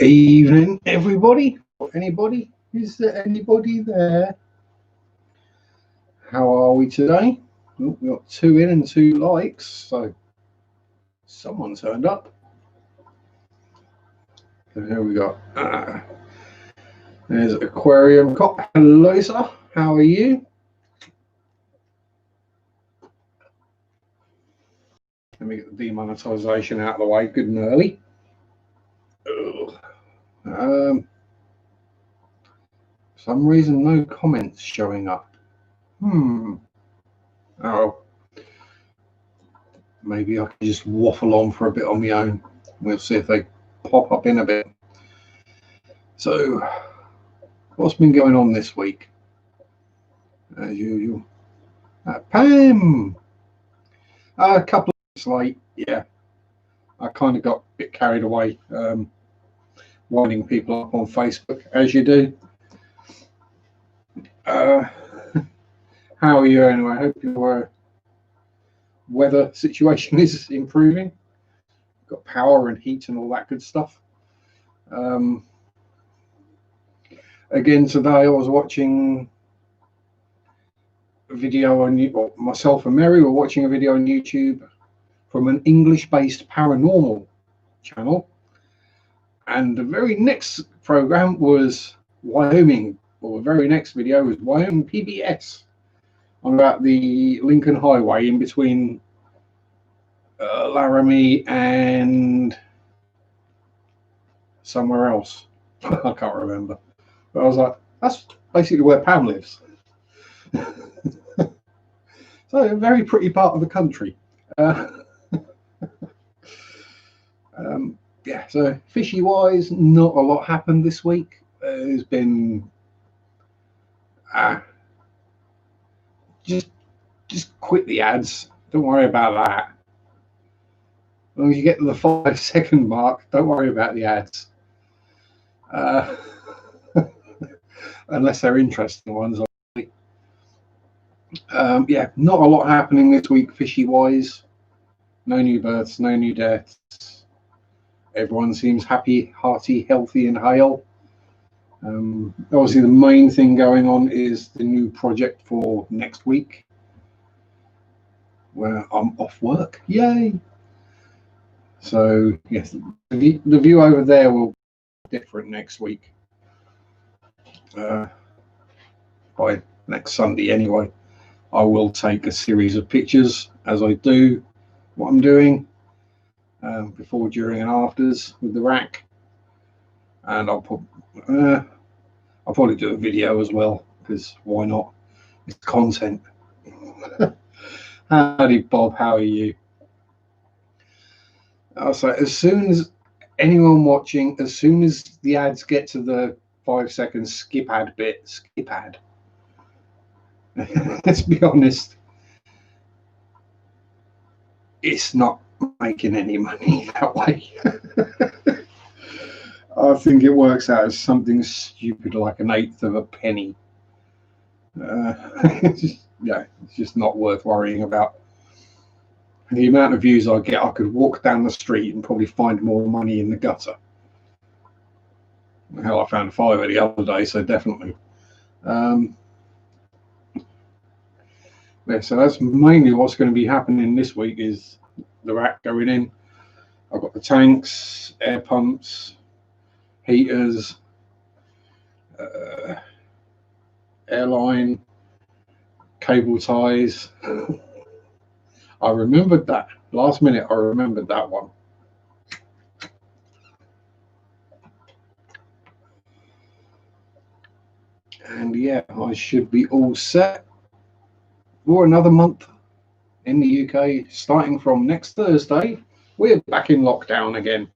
Evening, everybody. Anybody? Is there anybody there? How are we today? Oh, we got 2 in and 2 likes, so someone turned up. So here we go. There's Aquarium Cop. Hello, sir. How are you? Let me get the demonetization out of the way, good and early. For some reason, no comments showing up. Oh, maybe I can just waffle on for a bit on my own. We'll see if they pop up in a bit. So, what's been going on this week? As usual. Pam! A couple of weeks late, yeah. I kind of got a bit carried away, winding people up on Facebook, as you do. How are you anyway? I hope your weather situation is improving. Got power and heat and all that good stuff. Again, today I was watching a video on myself and Mary were watching a video on YouTube from an English-based paranormal channel, and the very next program was Wyoming, or the very next video was Wyoming PBS on about the Lincoln Highway in between Laramie and somewhere else. I can't remember, but I was like, that's basically where Pam lives. So a very pretty part of the country. Yeah, so fishy wise, not a lot happened this week. There's been just quit the ads. Don't worry about that. As long as you get to the 5-second mark, don't worry about the ads. Unless they're interesting ones, obviously. Yeah, not a lot happening this week fishy wise. No new births, no new deaths. Everyone seems happy, hearty, healthy, and hale. Obviously, the main thing going on is the new project for next week, where I'm off work. Yay! So, yes, the view over there will be different next week. By next Sunday, anyway. I will take a series of pictures as I do what I'm doing, before, during, and afters with the rack, and I'll probably do a video as well, because why not? It's content. Howdy, Bob. How are you? So as soon as anyone watching, as soon as the ads get to the 5 seconds skip ad bit, skip ad. Let's be honest, it's not making any money that way. I think it works out as something stupid like 1/8 of a penny. Yeah, it's just not worth worrying about. The amount of views I get, I could walk down the street and probably find more money in the gutter. Hell, I found $5 the other day, so definitely. Yeah, so that's mainly what's going to be happening this week, is the rack going in. I've got the tanks, air pumps, heaters, airline, cable ties. I remembered that last minute. I remembered that one. And yeah, I should be all set for another month in the UK. Starting from next Thursday, we're back in lockdown again,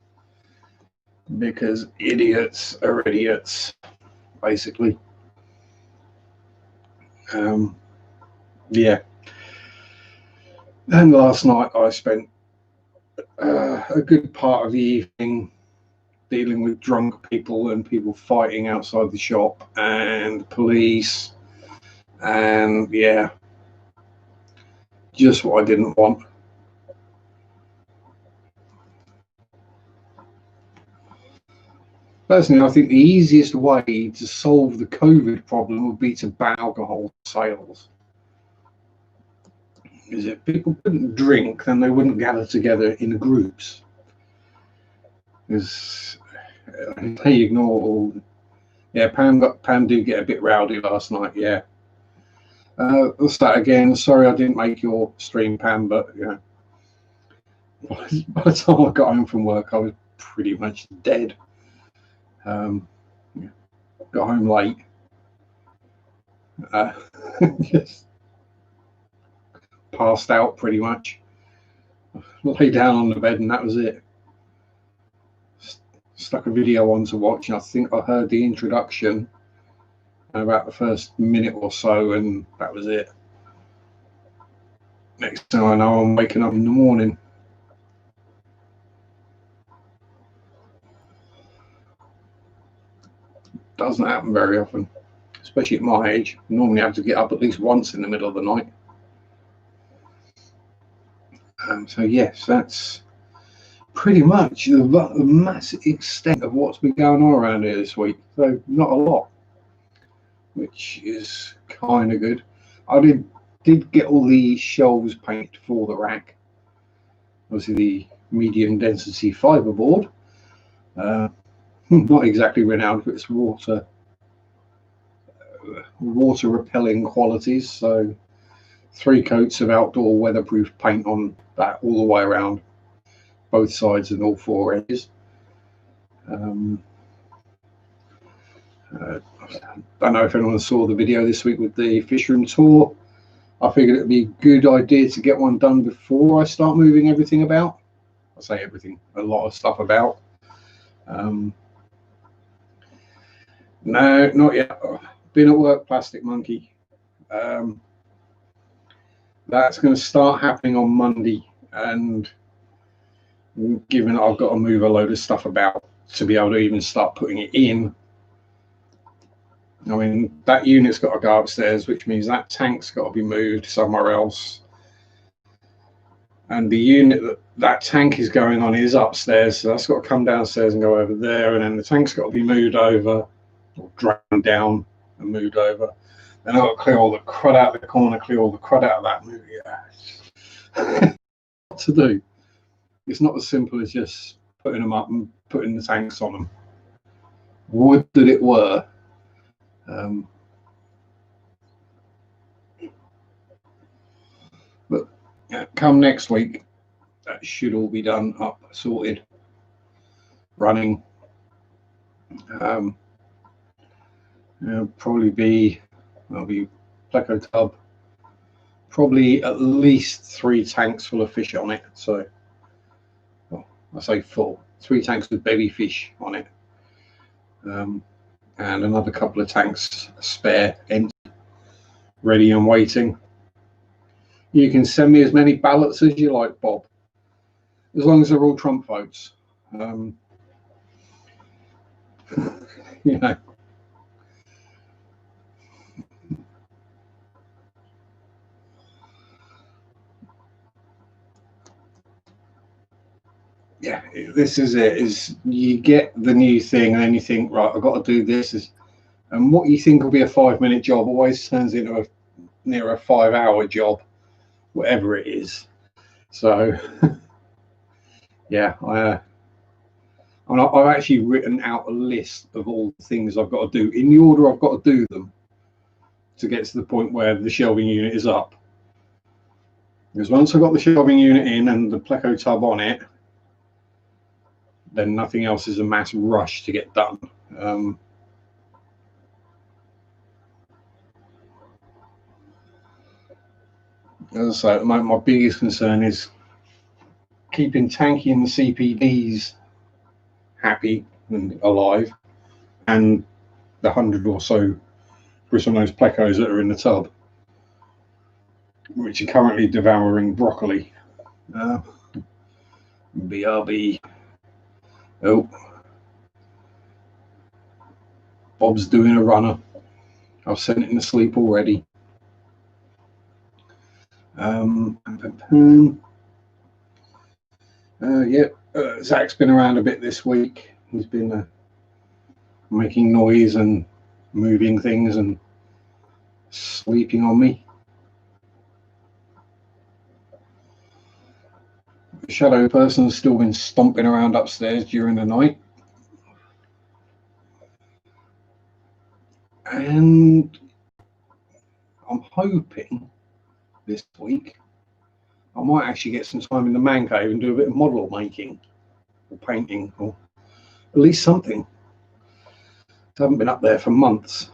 because idiots are idiots, basically. Yeah. And last night I spent a good part of the evening dealing with drunk people and people fighting outside the shop and police, and yeah, just what I didn't want. Personally, I think the easiest way to solve the COVID problem would be to ban alcohol sales. Because if people couldn't drink, then they wouldn't gather together in groups. Because they ignore all. Yeah, Pam did get a bit rowdy last night. Yeah. Let's start again. Sorry, I didn't make your stream, Pam, but yeah. By the time I got home from work, I was pretty much dead. Yeah. Got home late. Just passed out pretty much. Lay down on the bed and that was it. Stuck a video on to watch, and I think I heard the introduction about the first minute or so, and that was it. Next thing I know, I'm waking up in the morning. Doesn't happen very often, especially at my age. I normally have to get up at least once in the middle of the night. So yes, that's pretty much the massive extent of what's been going on around here this week. So not a lot, which is kind of good. I did get all the shelves painted for the rack. Obviously the medium density fiberboard. Not exactly renowned for its water repelling qualities. So 3 coats of outdoor weatherproof paint on that all the way around, both sides and all 4 edges. I don't know if anyone saw the video this week with the fish room tour. I figured it'd be a good idea to get one done before I start moving everything about. I say everything, a lot of stuff about. No, not yet. Been at work, Plastic Monkey. That's going to start happening on Monday, and given I've got to move a load of stuff about to be able to even start putting it in. I mean, that unit's got to go upstairs, which means that tank's got to be moved somewhere else. And the unit that tank is going on is upstairs, so that's got to come downstairs and go over there, and then the tank's got to be moved over, or dragged down and moved over. Then I've got to clear all the crud out of the corner, clear all the crud out of that movie. Yeah. What to do? It's not as simple as just putting them up and putting the tanks on them. Would that it were. But come next week, that should all be done, up, sorted, running. There'll be pleco tub, probably at least 3 tanks full of fish on it. So, well, I say full, 3 tanks with baby fish on it, and another couple of tanks spare, empty, ready and waiting. You can send me as many ballots as you like, Bob, as long as they're all Trump votes. You know. Yeah, this is it. Is you get the new thing and then you think, right, I've got to do this. And what you think will be a 5-minute job always turns into near a 5-hour job, whatever it is. So, yeah, I've actually written out a list of all the things I've got to do in the order I've got to do them to get to the point where the shelving unit is up. Because once I've got the shelving unit in and the pleco tub on it, then nothing else is a mass rush to get done. As I say, at the moment, my biggest concern is keeping Tanky and the CPDs happy and alive, and the 100 or so bristlenose plecos that are in the tub, which are currently devouring broccoli. BRB. Oh, Bob's doing a runner. I've sent him to sleep already. Zach's been around a bit this week. He's been making noise and moving things and sleeping on me. The shadow person's still been stomping around upstairs during the night. And I'm hoping this week I might actually get some time in the man cave and do a bit of model making or painting or at least something. I haven't been up there for months.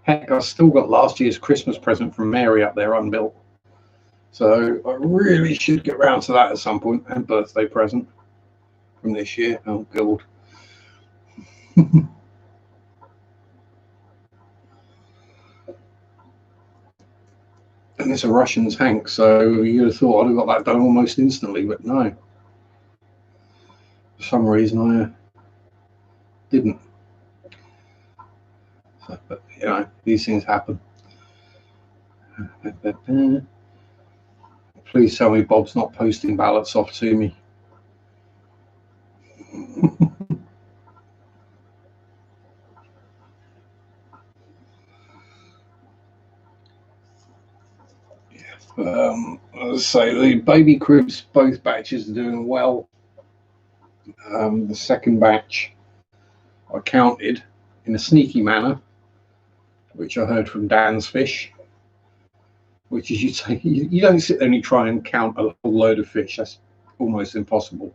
Heck, I've still got last year's Christmas present from Mary up there unbuilt. So I really should get round to that at some point, and birthday present from this year. Oh, God. And it's a Russian tank, so you'd have thought I'd have got that done almost instantly, but no. For some reason I didn't. So, but, you know, these things happen. Please tell me Bob's not posting ballots off to me. So the baby cribs, both batches are doing well. The second batch I counted in a sneaky manner, which I heard from Dan's Fish, which is you don't sit there and you try and count a whole load of fish. That's almost impossible.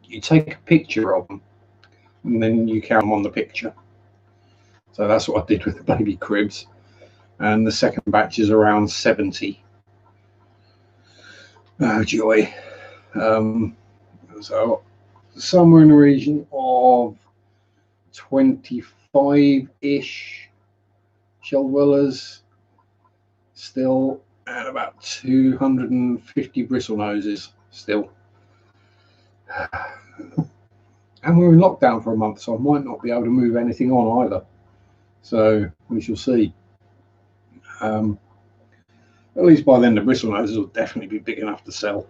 You take a picture of them and then you count them on the picture. So that's what I did with the baby cribs. And the second batch is around 70. Oh, joy. So somewhere in the region of 25-ish shell dwellers still, and about 250 bristle noses still. And we're in lockdown for a month, so I might not be able to move anything on either. So we shall see. At least by then the bristle noses will definitely be big enough to sell.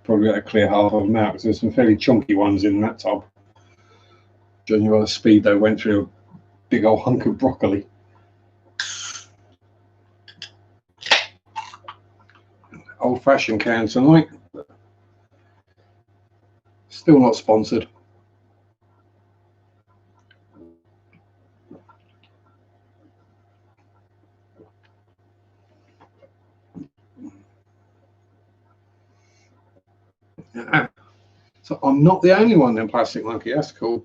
Probably got to clear half of them out because there's some fairly chunky ones in that tub. Judging by the speed they went through a big old hunk of broccoli. Old-fashioned can tonight. Still not sponsored. So I'm not the only one in Plastic Monkey. That's cool.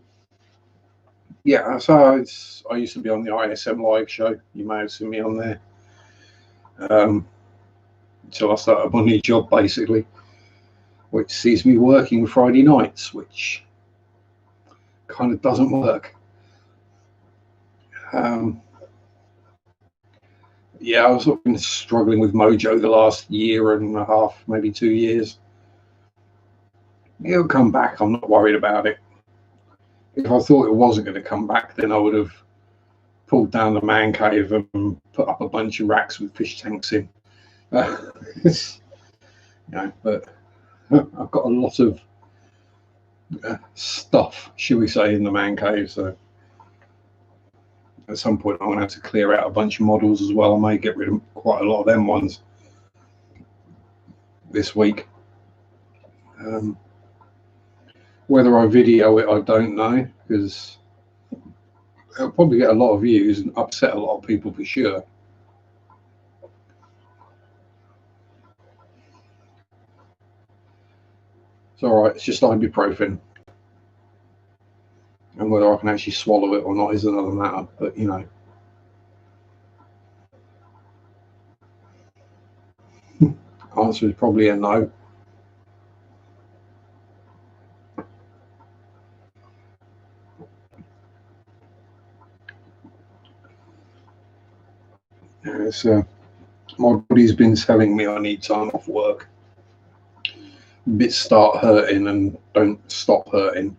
Yeah, so I used to be on the ISM live show. You may have seen me on there. Until I started my new job, basically, which sees me working Friday nights, which kind of doesn't work. Yeah, I've sort of been struggling with Mojo the last year and a half, maybe 2 years. It'll come back. I'm not worried about it. If I thought it wasn't going to come back, then I would have pulled down the man cave and put up a bunch of racks with fish tanks in. But I've got a lot of stuff, shall we say, in the man cave. So at some point, I'm going to have to clear out a bunch of models as well. I may get rid of quite a lot of them ones this week. Whether I video it, I don't know, because it'll probably get a lot of views and upset a lot of people for sure. It's all right. It's just ibuprofen, and whether I can actually swallow it or not is another matter. But you know, answer is probably a no. It's my body's been telling me I need time off work. Bits start hurting and don't stop hurting.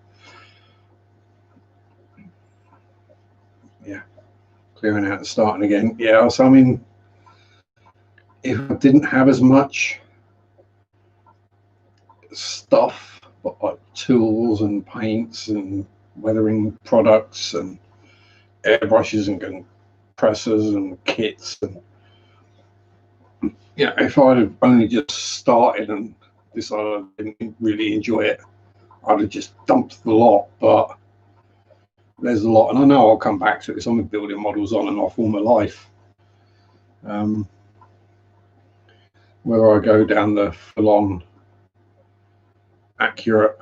Yeah, clearing out and starting again. Yeah, so I mean, if I didn't have as much stuff, but like tools and paints and weathering products and airbrushes and compressors and kits. And yeah, if I'd have only just started and decided I didn't really enjoy it, I'd have just dumped the lot. But there's a lot, and I know I'll come back to it because I'm building models on and off all my life. Whether I go down the full-on accurate,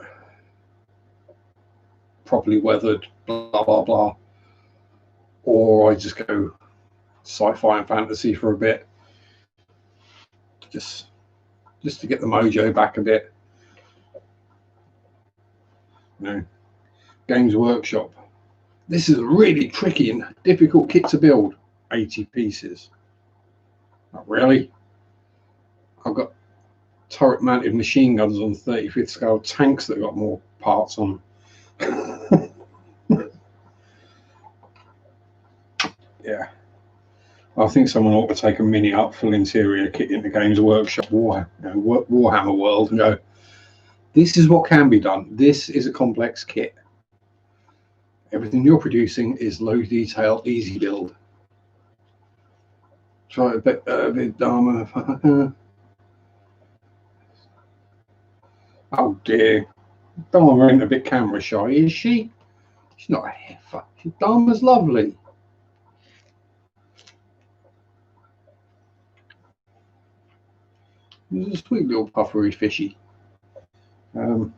properly weathered, blah blah blah, or I just go sci-fi and fantasy for a bit, just to get the mojo back a bit. You know, Games Workshop. This is a really tricky and difficult kit to build. 80 pieces. Not really. I've got turret-mounted machine guns on 35th scale tanks that got more parts on them. Yeah. I think someone ought to take a mini up full interior kit into Games Workshop Warhammer World and go, this is what can be done. This is a complex kit. Everything you're producing is low detail, easy build. Try a bit Dharma. Oh dear. Dharma ain't a bit camera shy, is she? She's not a heifer. Dharma's lovely. He's a sweet little puffery fishy. The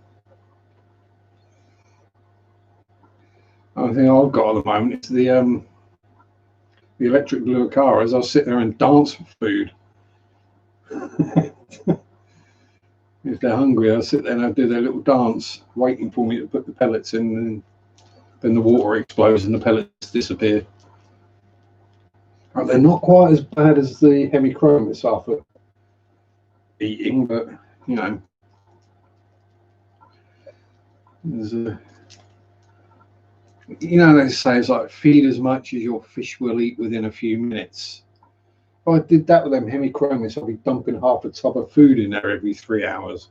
only thing I've got at the moment is the electric blue Acaras. I'll sit there and dance for food. If they're hungry, I'll sit there and I'll do their little dance, waiting for me to put the pellets in, and then the water explodes and the pellets disappear. They're not quite as bad as the hemichromis after eating, but you know, there's a, you know, they say it's like feed as much as your fish will eat within a few minutes. If I did that with them hemichromis, I'd be dumping half a tub of food in there every 3 hours.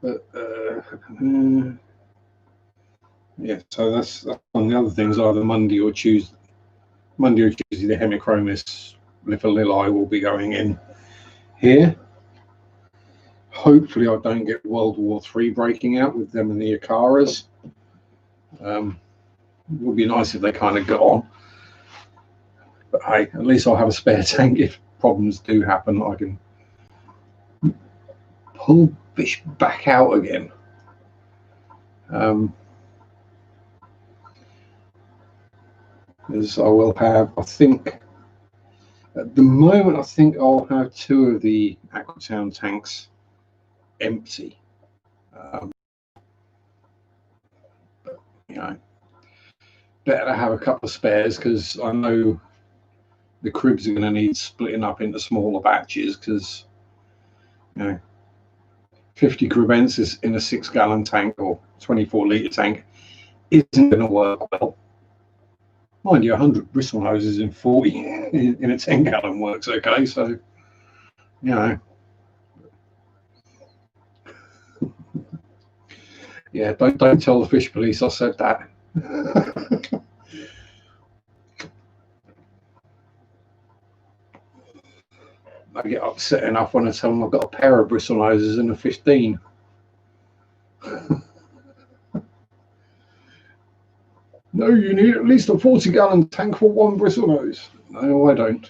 But yeah, so that's one of the other things. Either Monday or Tuesday, the hemichromis Lipolili will be going in here. Hopefully, I don't get World War III breaking out with them and the Acaras. It would be nice if they kind of got on. But hey, at least I'll have a spare tank if problems do happen. I can pull fish back out again. As I will have, I think, at the moment, I think I'll have 2 of the Aquatown tanks empty. But, you know, better to have a couple of spares because I know the cribs are going to need splitting up into smaller batches because, you know, 50 cribents in a 6-gallon tank or 24-litre tank isn't going to work well. Mind you, 100 bristle noses in 40 in a 10-gallon works okay. So, you know, yeah, don't tell the fish police I said that. I get upset enough when I tell them I've got a pair of bristle noses and a 15. No, you need at least a 40-gallon tank for 1 bristle nose. No, I don't.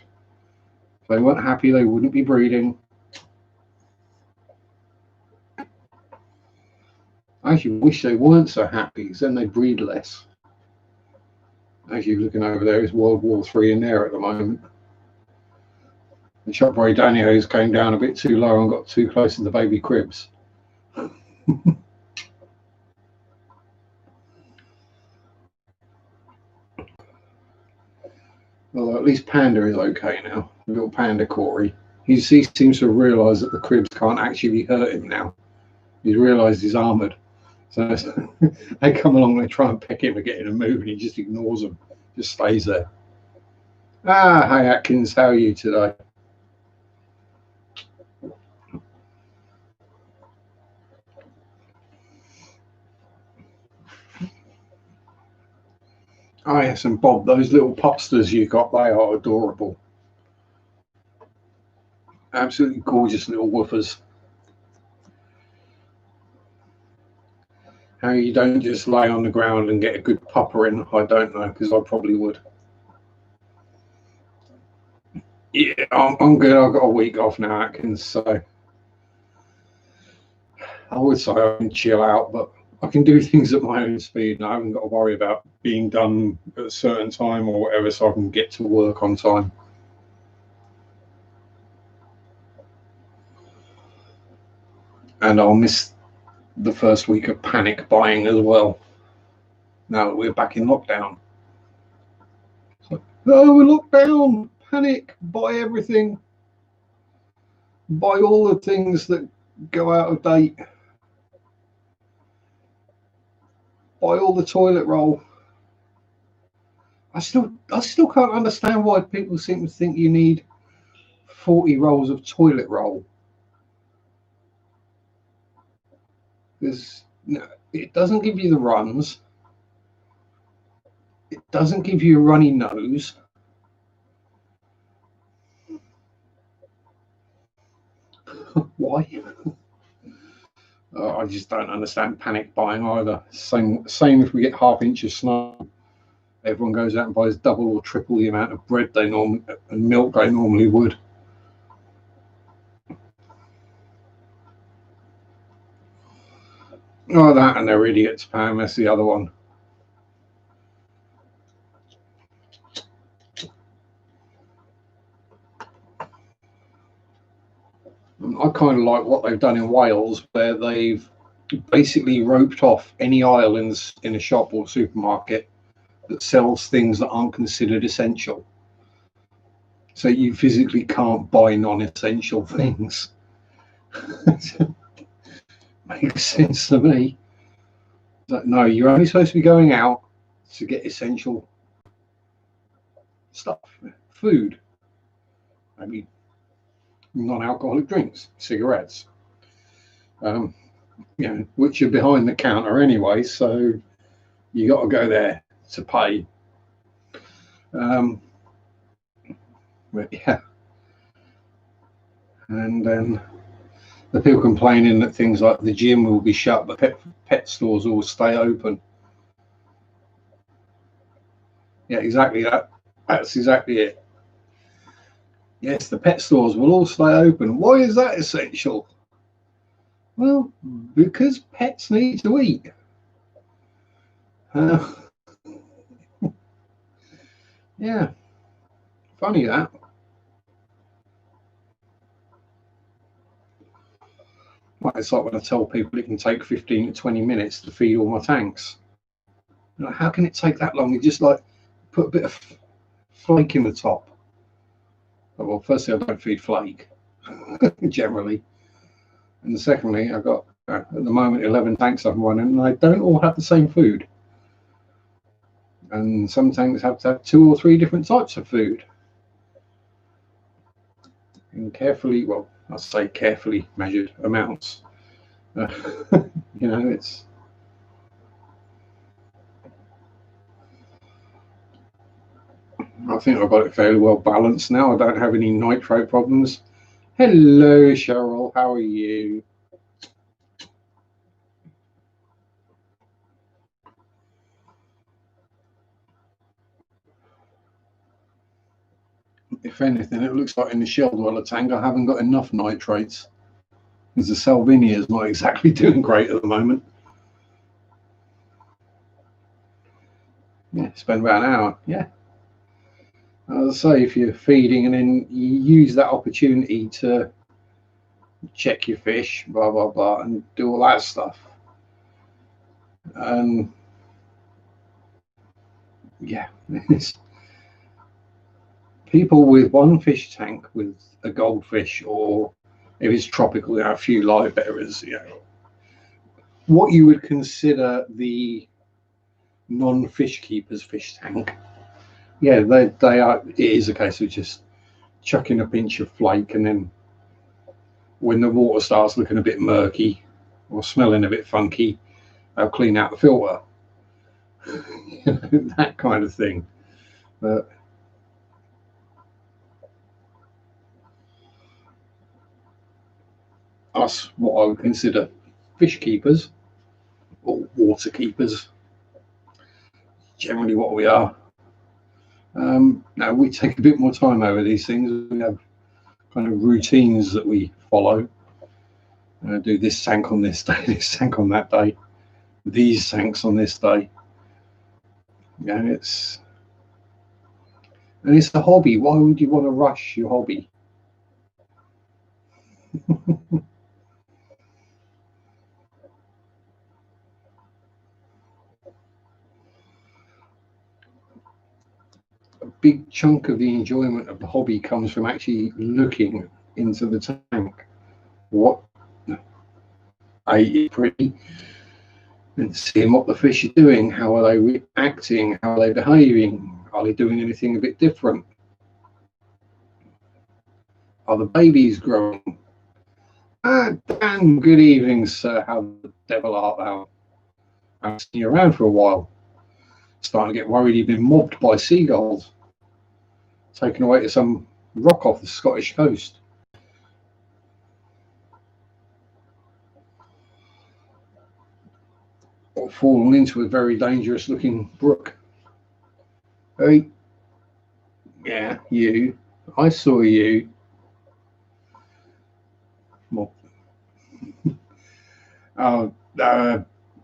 If they weren't happy, they wouldn't be breeding. I actually wish they weren't so happy, because then they breed less. Actually, looking over there, it's World War III in there at the moment. The Sharpie Danios came down a bit too low and got too close to the baby cribs. Well, at least Panda is okay now. Little Panda Corey. He seems to have realised that the cribs can't actually hurt him now. He's realised he's armoured. So they come along, they try and peck him and get him to move, and he just ignores them, just stays there. Ah, hi Atkins, how are you today? Oh yes, and Bob, those little popsters you got, they are adorable. Absolutely gorgeous little woofers. How you don't just lay on the ground and get a good popper in, I don't know, because I probably would. Yeah, I'm good. I've got a week off now, Atkins, so I would say I can chill out, but I can do things at my own speed and I haven't got to worry about being done at a certain time or whatever, so I can get to work on time. And I'll miss the first week of panic buying as well, now that we're back in lockdown. So, oh, we're locked down, panic, buy everything, buy all the things that go out of date, buy all the toilet roll. I still can't understand why people seem to think you need 40 rolls of toilet roll. Because no, it doesn't give you the runs. It doesn't give you a runny nose. Why? I just don't understand panic buying either. Same if we get half-inch of snow. Everyone goes out and buys double or triple the amount of bread they normally and milk they normally would. Oh, that and they're idiots, Pam. That's the other one. I kind of like what they've done in Wales, where they've basically roped off any aisle in a shop or supermarket that sells things that aren't considered essential. So you physically can't buy non-essential things. Makes sense to me. No, you're only supposed to be going out to get essential stuff, food, maybe non-alcoholic drinks, cigarettes, which are behind the counter anyway. So you got to go there to pay. But yeah, and then the people complaining that things like the gym will be shut, but pet stores will stay open. Yeah, exactly that. That's exactly it. Yes, the pet stores will all stay open. Why is that essential? Well, because pets need to eat. Uh, yeah, funny that. Well, it's like when I tell people it can take 15 to 20 minutes to feed all my tanks. Like, how can it take that long? You just like put a bit of flake in the top. Well, firstly, I don't feed flake generally, and secondly, I've got at the moment 11 tanks I'm running, and they don't all have the same food. And some tanks have to have 2 or 3 different types of food. In carefully, well, I say carefully measured amounts. It's. I think I've got it fairly well balanced now. I don't have any nitro problems. Hello, Cheryl. How are you? If anything, it looks like in the shell dweller tank I haven't got enough nitrates, because the Salvinia is not exactly doing great at the moment. Yeah, spend about an hour. Yeah. As I say, if you're feeding and then you use that opportunity to check your fish, blah, blah, blah, and do all that stuff. And yeah, people with one fish tank with a goldfish, or if it's tropical, a few live bearers, what you would consider the non-fish keeper's fish tank. yeah, they are. It is a case of just chucking a pinch of flake, and then when the water starts looking a bit murky or smelling a bit funky, they'll clean out the filter. That kind of thing. But us, what I would consider fish keepers or water keepers, generally what we are. Now we take a bit more time over these things. We have kind of routines that we follow. Do this tank on this day, this tank on that day, these tanks on this day. And it's a hobby. Why would you want to rush your hobby? A big chunk of the enjoyment of the hobby comes from actually looking into the tank. What is pretty, and seeing what the fish are doing. How are they reacting? How are they behaving? Are they doing anything a bit different? Are the babies growing? Dan, good evening, sir. How the devil art thou? I've seen you around for a while. Starting to get worried you've been mobbed by seagulls, taken away to some rock off the Scottish coast. Or fallen into a very dangerous looking brook. Hey, yeah, you. I saw you.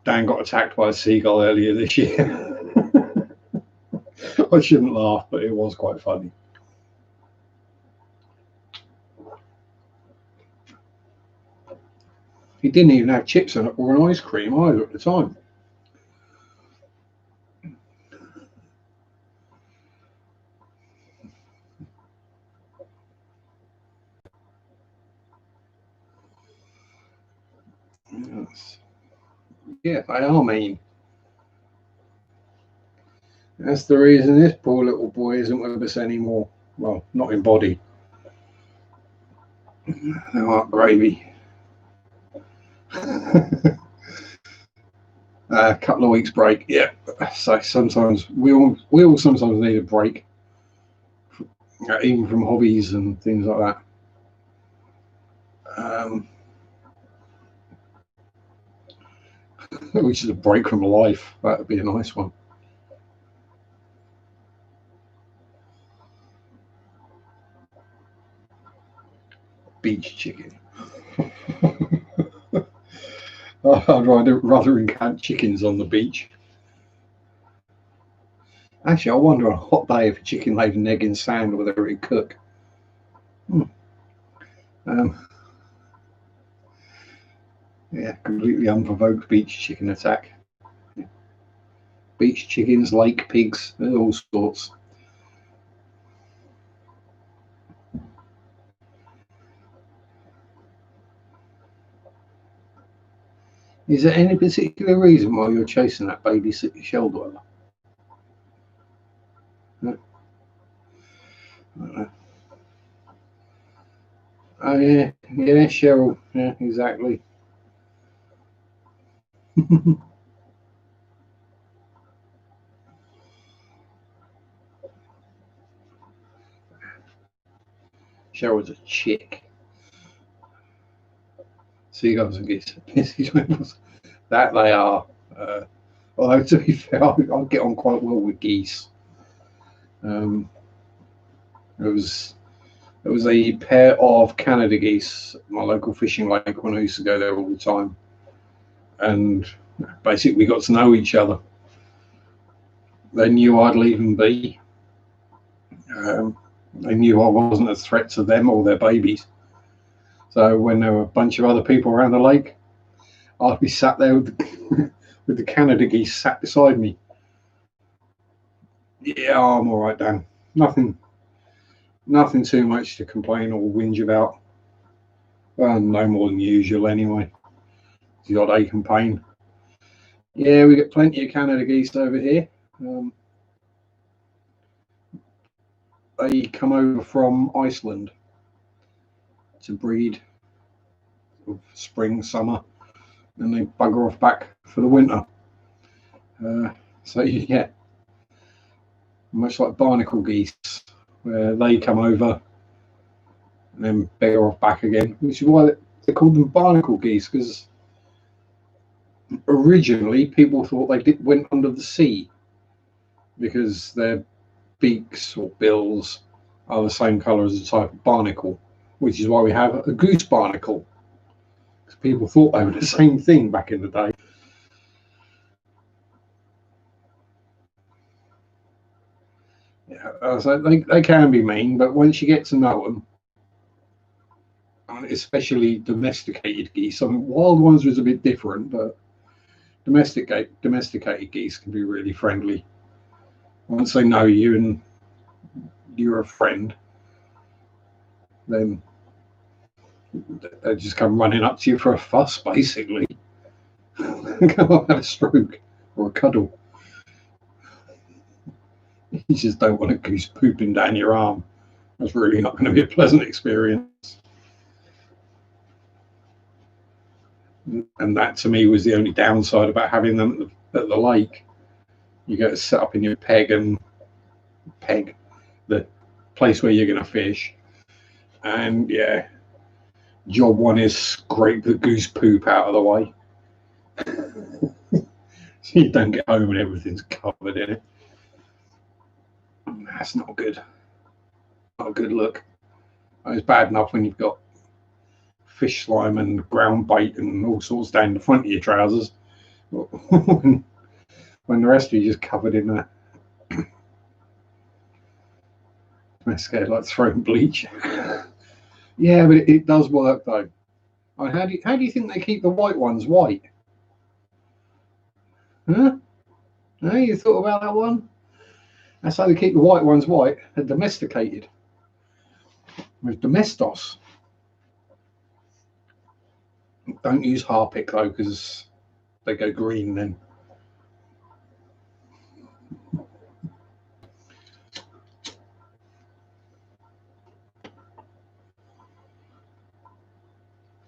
Dan got attacked by a seagull earlier this year. I shouldn't laugh, but it was quite funny. He didn't even have chips on it or an ice cream either at the time. Yes. Yeah, they are mean. That's the reason this poor little boy isn't with us anymore. Well, not in body. They aren't gravy. A couple of weeks break, yeah. So sometimes we all sometimes need a break, even from hobbies and things like that. Which is a break from life. That would be a nice one. Beach chicken. I'd rather encamp chickens on the beach. Actually, I wonder on a hot day if a chicken laid an egg in sand whether it'd cook. Yeah, completely unprovoked beach chicken attack. Yeah. Beach chickens, lake pigs, all sorts. Is there any particular reason why you're chasing that baby shell dweller? No. I don't know. Oh yeah, Cheryl. Yeah, exactly. Cheryl's a chick. Seagulls and geese. That they are. Although to be fair, I get on quite well with geese. There was a pair of Canada geese at my local fishing lake when I used to go there all the time, and basically we got to know each other. They knew I'd leave them be. They knew I wasn't a threat to them or their babies. So when there were a bunch of other people around the lake, I'd be sat there with the Canada geese sat beside me. Yeah, I'm all right, Dan. Nothing too much to complain or whinge about. Well, no more than usual anyway. The odd ache and pain. Yeah, we get plenty of Canada geese over here. they come over from Iceland to breed of spring, summer, and they bugger off back for the winter. So you get much like barnacle geese, where they come over and then bugger off back again, which is why they called them barnacle geese, because originally people thought they went under the sea because their beaks or bills are the same colour as a type of barnacle, which is why we have a goose barnacle, because people thought they were the same thing back in the day. Yeah, so they can be mean, but once you get to know them, especially domesticated geese, I mean, wild ones was a bit different, but domesticated geese can be really friendly. Once they know you and you're a friend, then they just come running up to you for a fuss, basically. Come on, have a stroke or a cuddle. You just don't want a goose pooping down your arm. That's really not going to be a pleasant experience. And that, to me, was the only downside about having them at the lake. You get to set up in your peg, the place where you're going to fish. And yeah, job one is scrape the goose poop out of the way. So you don't get home and everything's covered in it. That's not good. Not a good look. It's bad enough when you've got fish slime and ground bait and all sorts down the front of your trousers. when the rest of you just covered in that. I'm scared like throwing bleach. Yeah, but it does work though. How do you think they keep the white ones white? Huh? No, you thought about that one? That's how they keep the white ones white. They're domesticated with domestos. Don't use Harpic though, because they go green then.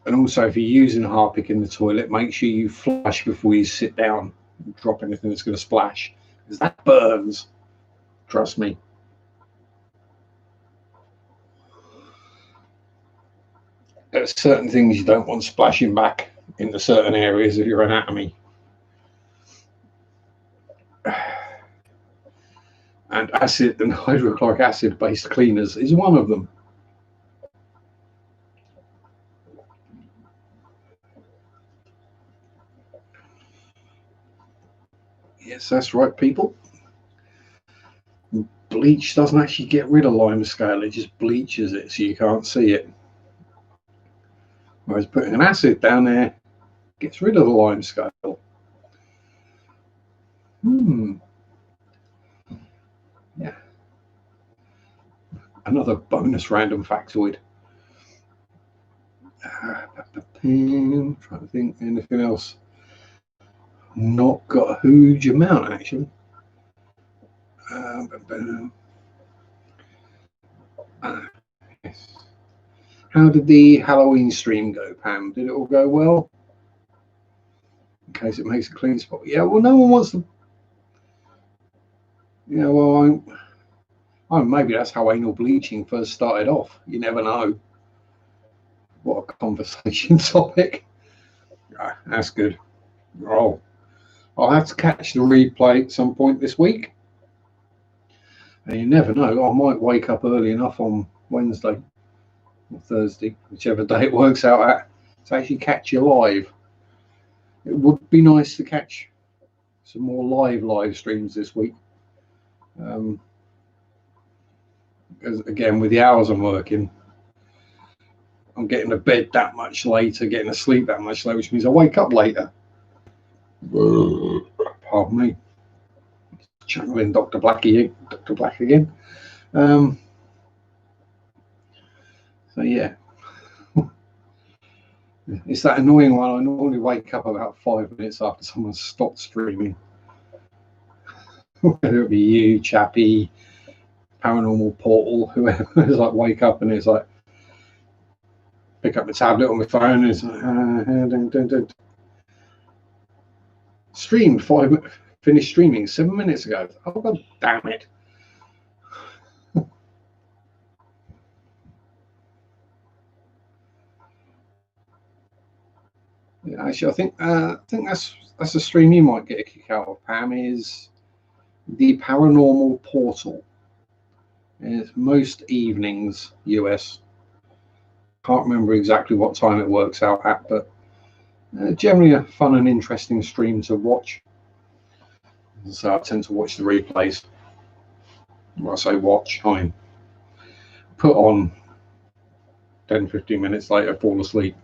And also, if you're using Harpic in the toilet, make sure you flush before you sit down and drop anything that's going to splash, because that burns. Trust me. There's certain things you don't want splashing back into certain areas of your anatomy. And acid and hydrochloric acid based cleaners is one of them. Yes, that's right, people. Bleach doesn't actually get rid of lime scale, it just bleaches it so you can't see it. Whereas putting an acid down there gets rid of the lime scale. Yeah. Another bonus random factoid. I'm trying to think anything else. Not got a huge amount actually. Yes. How did the Halloween stream go, Pam? Did it all go well? In case it makes a clean spot. Yeah, well, no one wants to. Yeah, well, maybe that's how anal bleaching first started off. You never know. What a conversation topic. Ah, that's good. Oh, I'll have to catch the replay at some point this week. And you never know, I might wake up early enough on Wednesday or Thursday, whichever day it works out at, to actually catch you live. It would be nice to catch some more live streams this week. Because again, with the hours I'm working, I'm getting to bed that much later, getting to sleep that much later, which means I wake up later. Pardon me. Channeling Dr. Black again. So yeah, it's that annoying one. I normally wake up about 5 minutes after someone stopped streaming. Whether it be you, Chappie, paranormal portal, whoever's like wake up and it's like pick up the tablet on my phone and it's like, streamed finished streaming 7 minutes ago. Oh god damn it. Yeah, actually, I think that's a stream you might get a kick out of, Pam, is the paranormal portal. It's most evenings US. Can't remember exactly what time it works out at, but generally a fun and interesting stream to watch. So I tend to watch the replays. When I say watch, I put on 10-15 minutes later, fall asleep.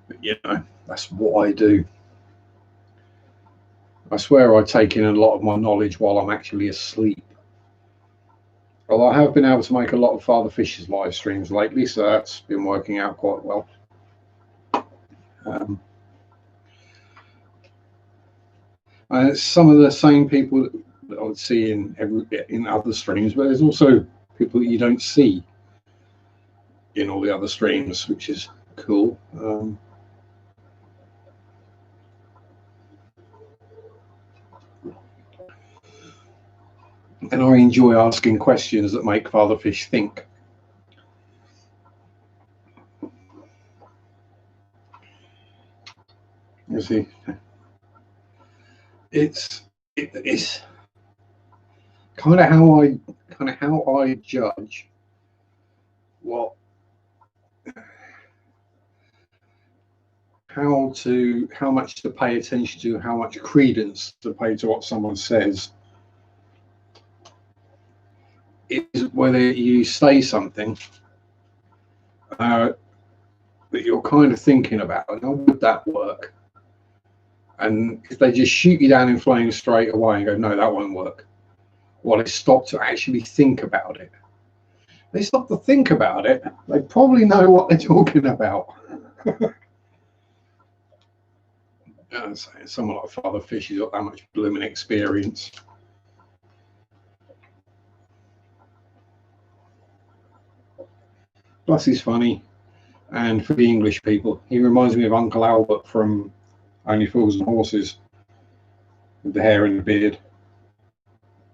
But, you know, that's what I do. I swear I take in a lot of my knowledge while I'm actually asleep. Although I have been able to make a lot of Father Fish's live streams lately, so that's been working out quite well. Some of the same people that I would see in other streams, but there's also people that you don't see in all the other streams, which is cool. And I enjoy asking questions that make Father Fish think. You see, it's kind of how I judge how much to pay attention to, how much credence to pay to what someone says, is whether you say something that you're kind of thinking about, and how would that work? And if they just shoot you down in flames straight away and go, no, that won't work, well, they stop to actually think about it. They stop to think about it, they probably know what they're talking about. Someone like Father Fish has got that much blooming experience. Plus, he's funny, and for the English people, he reminds me of Uncle Albert from Only Fools and Horses, with the hair and the beard.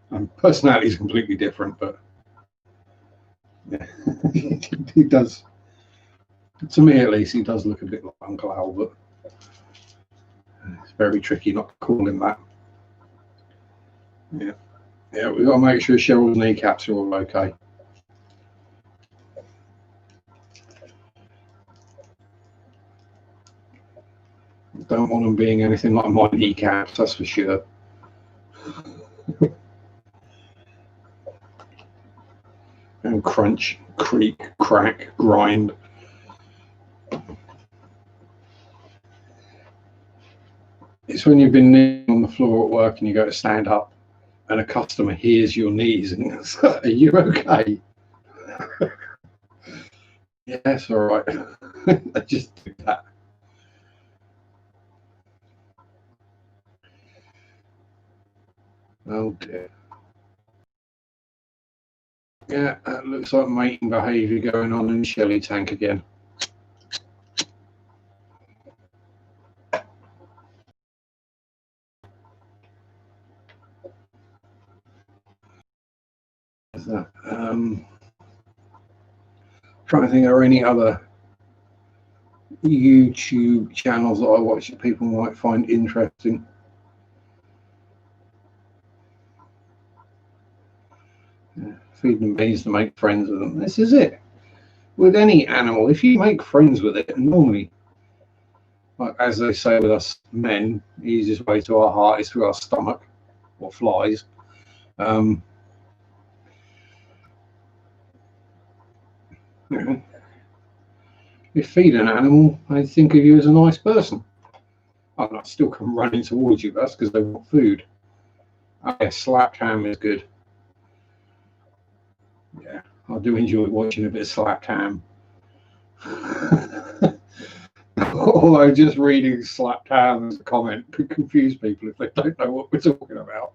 And personality is completely different, but yeah, he does. To me, at least, he does look a bit like Uncle Albert. It's very tricky not to call him that. Yeah, we've got to make sure Cheryl's kneecaps are all okay. Don't want them being anything like my kneecaps, that's for sure. And crunch, creak, crack, grind. It's when you've been kneeling on the floor at work and you go to stand up and a customer hears your knees and goes, are you okay? Yes, all right. I just do that. Oh dear. Yeah, that looks like mating behaviour going on in the Shelly tank again. Trying to think, are there any other YouTube channels that I watch that people might find interesting? Yeah, feed them bees to make friends with them. This is it. With any animal, if you make friends with it, normally, like as they say with us men, the easiest way to our heart is through our stomach, or flies. You feed an animal, they think of you as a nice person. And I still come running towards you, that's because they want food. Oh, yeah, slapped ham is good. Yeah, I do enjoy watching a bit of slapped ham. Although just reading slapped ham as a comment could confuse people if they don't know what we're talking about.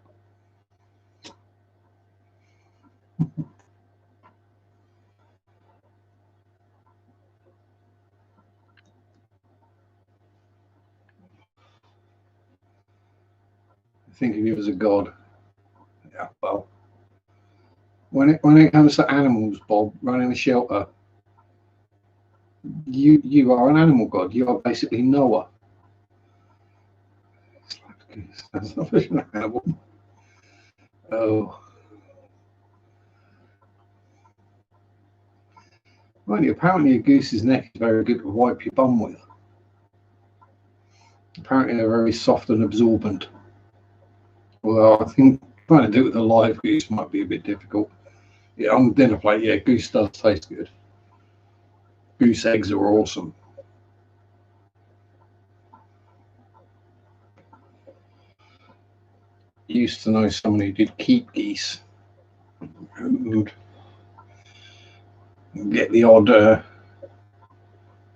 think of you as a god. Yeah, well, when it comes to animals, Bob, running a shelter, you are an animal god. You are basically Noah. That's not an animal. Oh. Right, apparently a goose's neck is very good to wipe your bum with. Apparently they're very soft and absorbent. Well, I think trying to do it with a live goose might be a bit difficult. Yeah, on the dinner plate, yeah, goose does taste good. Goose eggs are awesome. Used to know someone who did keep geese. And get the odd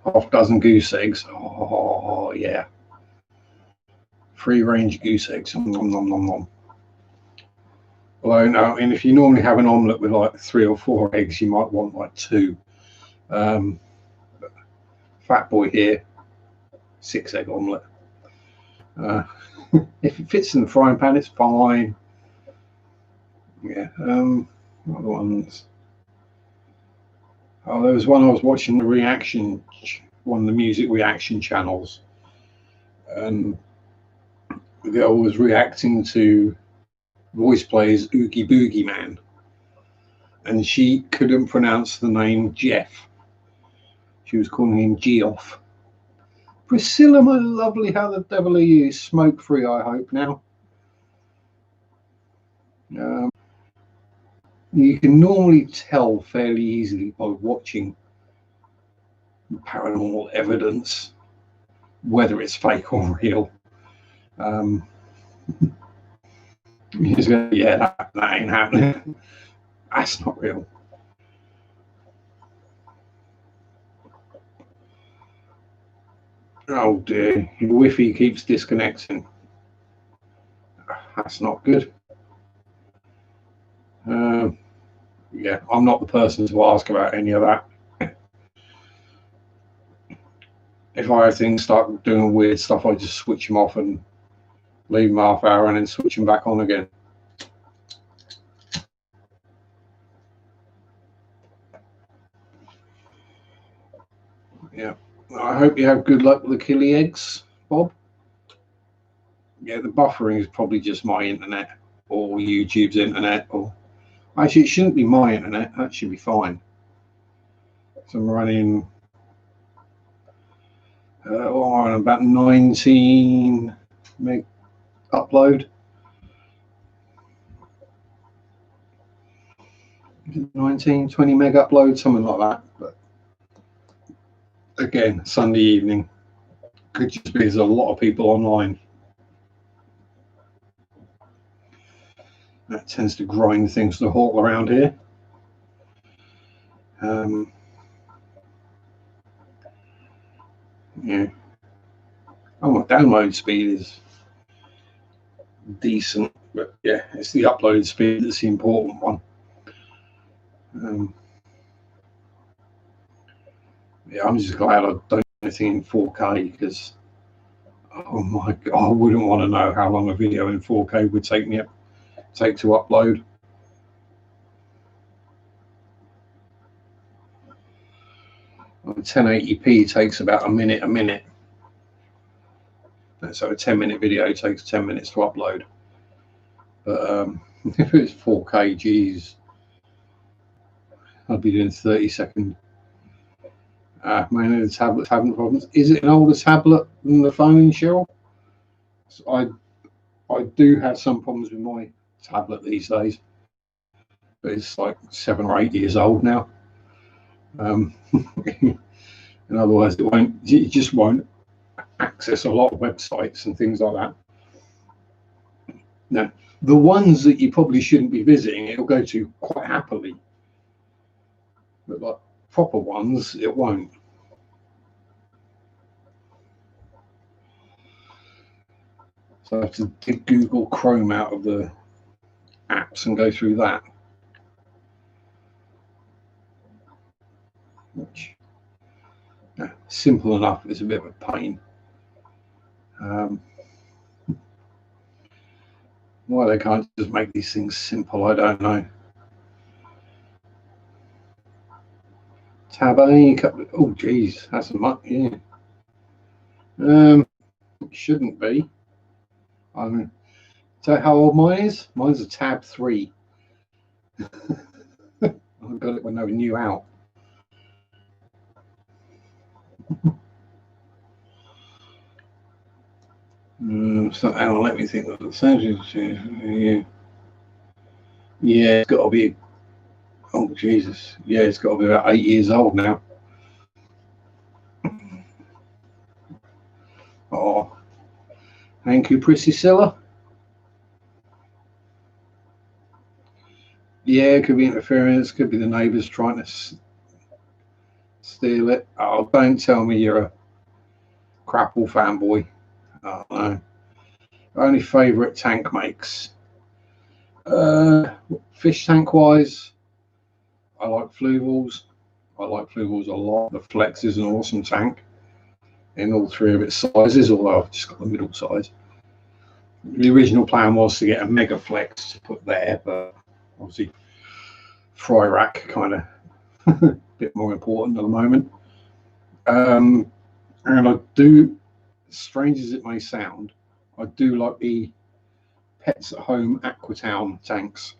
half dozen goose eggs. Oh, yeah. Free range goose eggs. Nom, nom, nom, nom. Although, no, and if you normally have an omelette with like 3 or 4 eggs, you might want like 2. Fat boy here, 6 egg omelette. If it fits in the frying pan, it's fine. Yeah. Other ones. Oh, there was one I was watching, the reaction, one of the music reaction channels, and the girl was reacting to Voice Play's Oogie Boogie Man, and she couldn't pronounce the name Jeff. She was calling him Geoff. Priscilla, my lovely, how the devil are you? Smoke free, I hope now. You can normally tell fairly easily by watching paranormal evidence whether it's fake or real. You just go, yeah, that ain't happening. That's not real. Oh dear, your Wi-Fi keeps disconnecting. That's not good. Yeah, I'm not the person to ask about any of that. If I have things start doing weird stuff, I just switch them off and leave them half hour and then switch them back on again. Yeah, I hope you have good luck with the killie eggs, Bob. Yeah, the buffering is probably just my internet or YouTube's internet, or actually it shouldn't be my internet. That should be fine. So I'm running on about 19 meg upload. 19, 20 meg upload, something like that. But again, Sunday evening, could just be there's a lot of people online. That tends to grind things to a halt around here. Yeah. Oh, my download speed is decent, but yeah, it's the upload speed that's the important one. Yeah, I'm just glad I don't do anything in 4K because, oh my God, I wouldn't want to know how long a video in 4K would take to upload. On 1080p takes about a minute. So a 10-minute video takes 10 minutes to upload. But if it's 4K, geez, I'd be doing 30-second. Mainly the tablet's having problems. Is it an older tablet than the phone, Cheryl? So I do have some problems with my tablet these days, but it's like 7 or 8 years old now. And otherwise, it just won't access a lot of websites and things like that. Now, the ones that you probably shouldn't be visiting, it'll go to quite happily, but like proper ones, it won't. So I have to dig Google Chrome out of the apps and go through that, which, simple enough, is a bit of a pain. Why they can't just make these things simple, I don't know. Tab A, couple. Oh, geez, that's a much. Yeah. It shouldn't be. I mean, so how old mine is? Mine's a tab 3. I got it when they were new out. So hang on, let me think. Yeah, it's got to be. Oh Jesus! Yeah, it's got to be about 8 years old now. Oh, thank you, Priscilla. Yeah, it could be interference. Could be the neighbours trying to steal it. Oh, don't tell me you're a Crapple fanboy. Oh no. Only favourite tank makes. Fish tank wise, I like Fluvels. I like Fluvels a lot. The Flex is an awesome tank in all 3 of its sizes, although I've just got the middle size. The original plan was to get a Mega Flex to put there, but obviously Fry Rack kind of a bit more important at the moment. And I do, strange as it may sound, I do like the Pets at Home Aquatown tanks.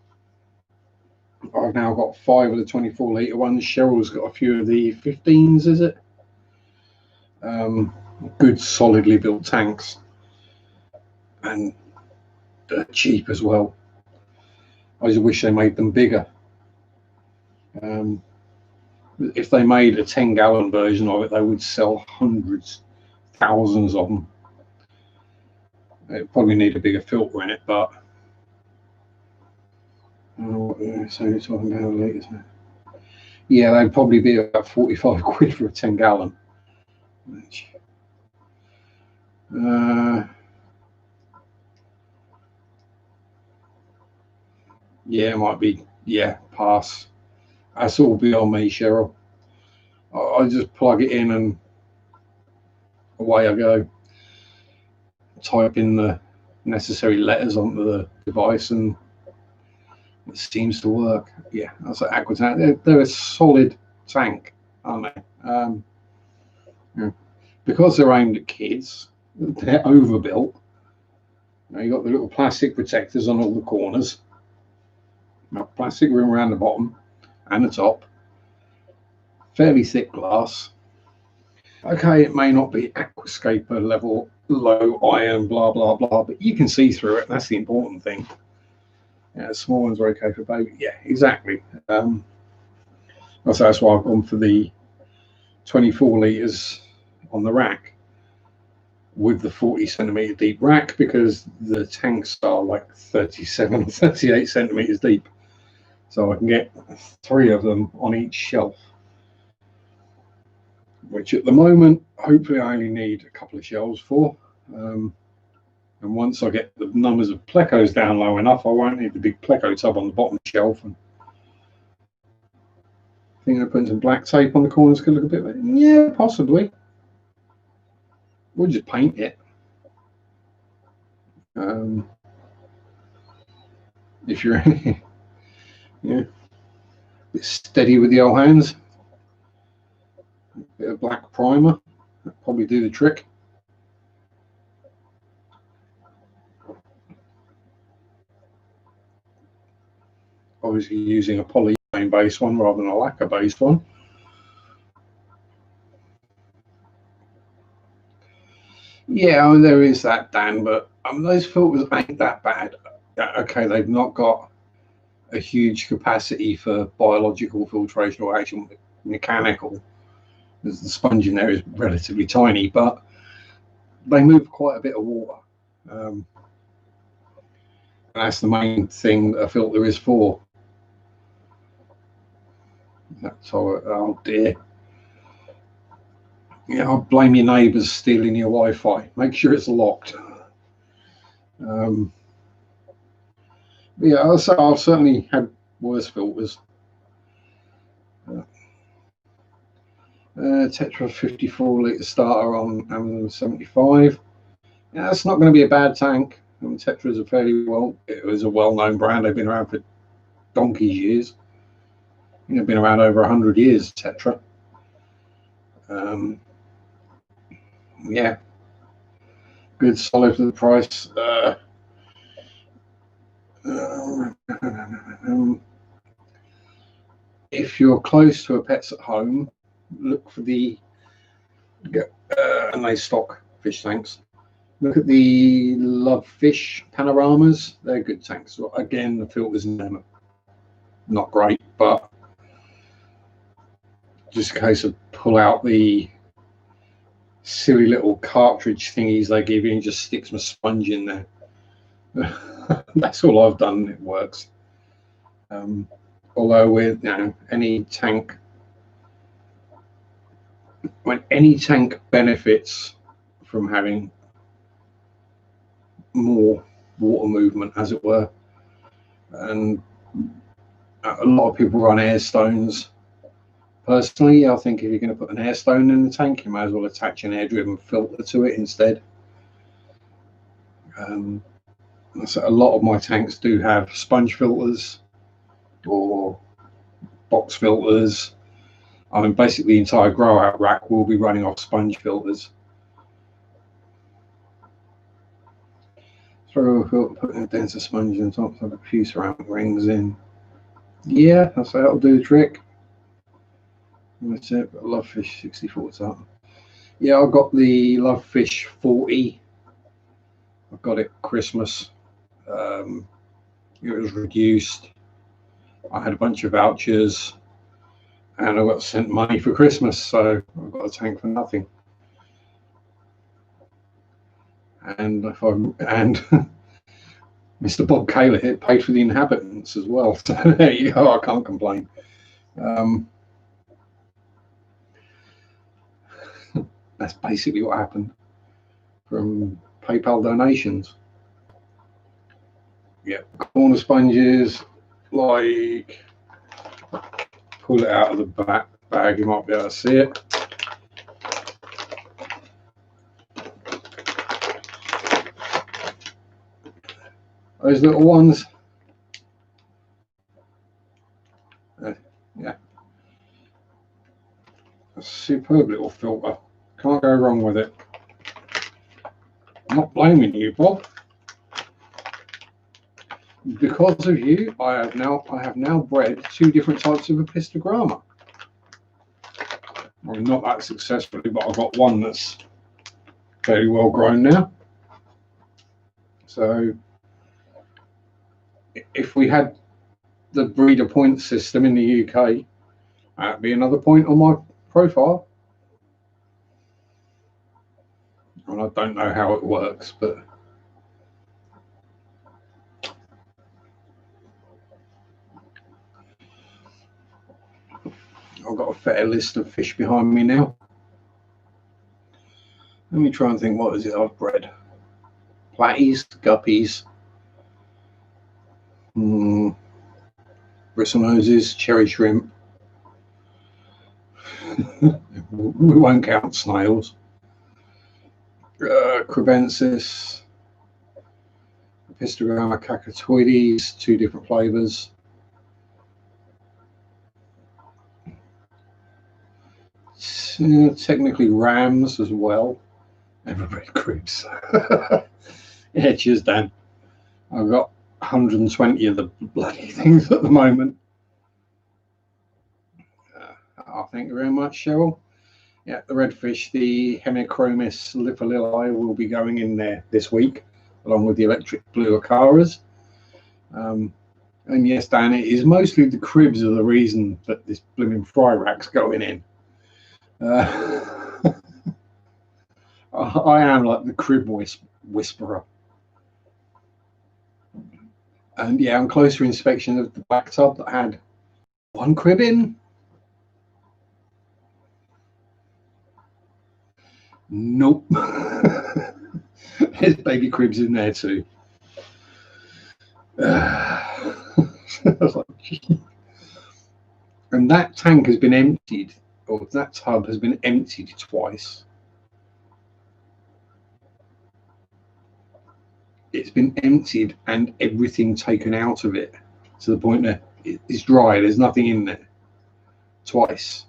I've now got 5 of the 24-litre ones. Cheryl's got a few of the 15s, is it? Good, solidly built tanks, and cheap as well. I just wish they made them bigger. If they made a 10-gallon version of it, they would sell hundreds, thousands of them. It probably need a bigger filter in it, but so you're talking about litres. Yeah, they'd probably be about 45 quid for a 10-gallon. Yeah, it might be. Yeah, pass. That's all beyond me, Cheryl. I just plug it in and away I go. Type in the necessary letters onto the device and it seems to work. Yeah, that's an Aquatank. They're a solid tank, aren't they? Yeah. Because they're aimed at kids, they're overbuilt. Now you've got the little plastic protectors on all the corners. Now, plastic rim around the bottom and the top. Fairly thick glass. Okay, it may not be Aquascaper level, low iron, blah, blah, blah, but you can see through it. That's the important thing. Yeah, small ones are okay for baby. Yeah, exactly. That's why I've gone for the 24 litres on the rack with the 40-centimetre deep rack, because the tanks are like 37 or 38 centimetres deep. So I can get 3 of them on each shelf, which at the moment, hopefully I only need a couple of shelves for. And once I get the numbers of plecos down low enough, I won't need the big pleco tub on the bottom shelf. And I think I'm putting some black tape on the corners could look a bit better. Yeah, possibly. We'll just paint it. If you're yeah, a bit steady with the old hands. A bit of black primer, that'll probably do the trick. Obviously using a polyurethane based one rather than a lacquer based one. Yeah, there is that, Dan, but those filters ain't that bad. Okay, they've not got a huge capacity for biological filtration or actual mechanical. The sponge in there is relatively tiny, but they move quite a bit of water. And that's the main thing that a filter is for. That's all. Oh dear. Yeah, I'll blame your neighbours stealing your Wi-Fi. Make sure it's locked. Yeah, I've certainly had worse filters. Tetra 54-litre starter on Amazon 75. Yeah, that's not going to be a bad tank. Tetra's it was a well-known brand. They've been around for donkey's years. Been around over 100 years, Tetra. Yeah, good, solid for the price. If you're close to a Pets at Home, look for and they stock fish tanks. Look at the Love Fish panoramas. They're good tanks. Again, the filters in them are not great, but just a case of pull out the silly little cartridge thingies they give you and just stick some sponge in there. That's all I've done. It works. Although with any tank, when any tank benefits from having more water movement, as it were, and a lot of people run air stones. Personally, I think if you're going to put an air stone in the tank, you might as well attach an air-driven filter to it instead. So a lot of my tanks do have sponge filters or box filters. I mean, basically the entire grow out rack will be running off sponge filters. Throw a filter, put a denser sponge on top, so a few ceramic rings in. Yeah, that'll do the trick. That's it. Love Fish 64 top. Yeah, I've got the Love Fish 40. I've got it Christmas. It was reduced. I had a bunch of vouchers, and I got sent money for Christmas, so I've got a tank for nothing. And Mr. Bob Kaler here paid for the inhabitants as well. So there you go. I can't complain. That's basically what happened from PayPal donations. Yeah, corner sponges, like, pull it out of the back bag, you might be able to see it. Those little ones. Yeah, a superb little filter. Can't go wrong with it. I'm not blaming you, Bob. Because of you, I have now bred 2 different types of apistogramma. Well, not that successfully, but I've got one that's fairly well grown now. So if we had the breeder point system in the UK, that'd be another point on my profile. And I don't know how it works, but I've got a fair list of fish behind me now. Let me try and think, what is it I've bred? Platies, guppies, bristlenoses, cherry shrimp. We won't count snails. Crebensis, Apistogramma cacatoides, 2 different flavours. Technically rams as well. Never bred cribs. Yeah, cheers, Dan. I've got 120 of the bloody things at the moment. Thank you very much, Cheryl. Yeah, the redfish, the Hemichromis lipholili, will be going in there this week, along with the electric blue acaras. And yes, Dan, it is mostly the cribs are the reason that this blooming fry rack's going in. I am like the crib whisperer. And yeah, on closer inspection of the black tub that had 1 crib in. Nope. There's baby cribs in there too. And that tank has been emptied, or that tub has been emptied twice. it's been emptied and everything taken out of it to the point that it's dry. There's nothing in there. Twice.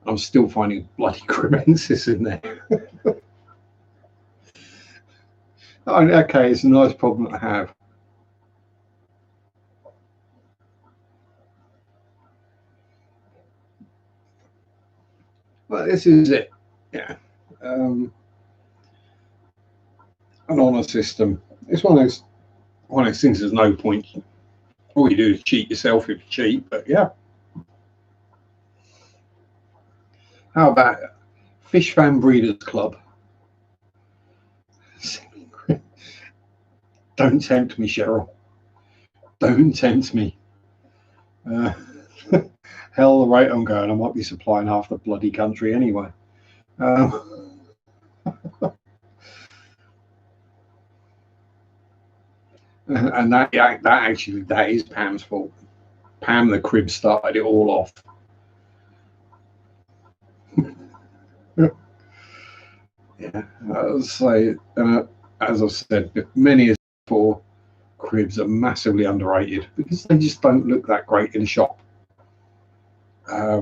I'm still finding bloody cremensis in there. Okay, it's a nice problem to have. Well, this is it. Yeah. An honour system. It's one of those things. There's no point. All you do is cheat yourself if you cheat. But yeah. How about Fish Fan Breeders Club? Don't tempt me, Cheryl. Don't tempt me. Hell, the rate I'm going, I might be supplying half the bloody country anyway. And that is Pam's fault. Pam the crib started it all off. Yeah, as I've said many as before, cribs are massively underrated because they just don't look that great in a shop. I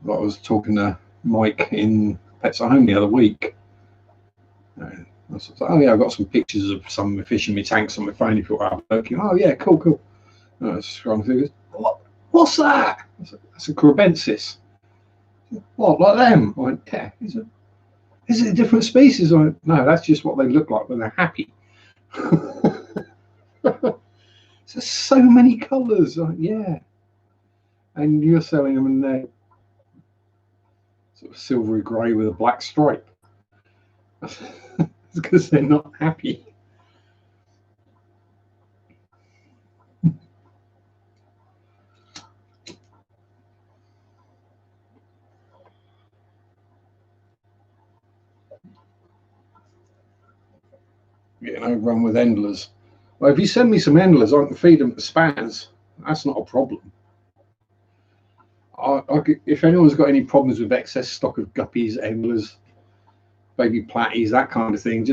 was talking to Mike in Pets at Home the other week. I was like, oh yeah, I've got some pictures of some fish in my tanks on my phone if you want to have a look. Oh yeah, cool. And I was scrolling through this. What's that? That's a crebensis. What, like them? I went, yeah. Is it a different species? I went, no, that's just what they look like when they're happy. There's so many colours. Yeah. And you're selling them and they're sort of silvery grey with a black stripe. It's because they're not happy. Run with endlers. Well, if you send me some endlers, I can feed them to spans. That's not a problem. If anyone's got any problems with excess stock of guppies, endlers, baby platties, that kind of thing,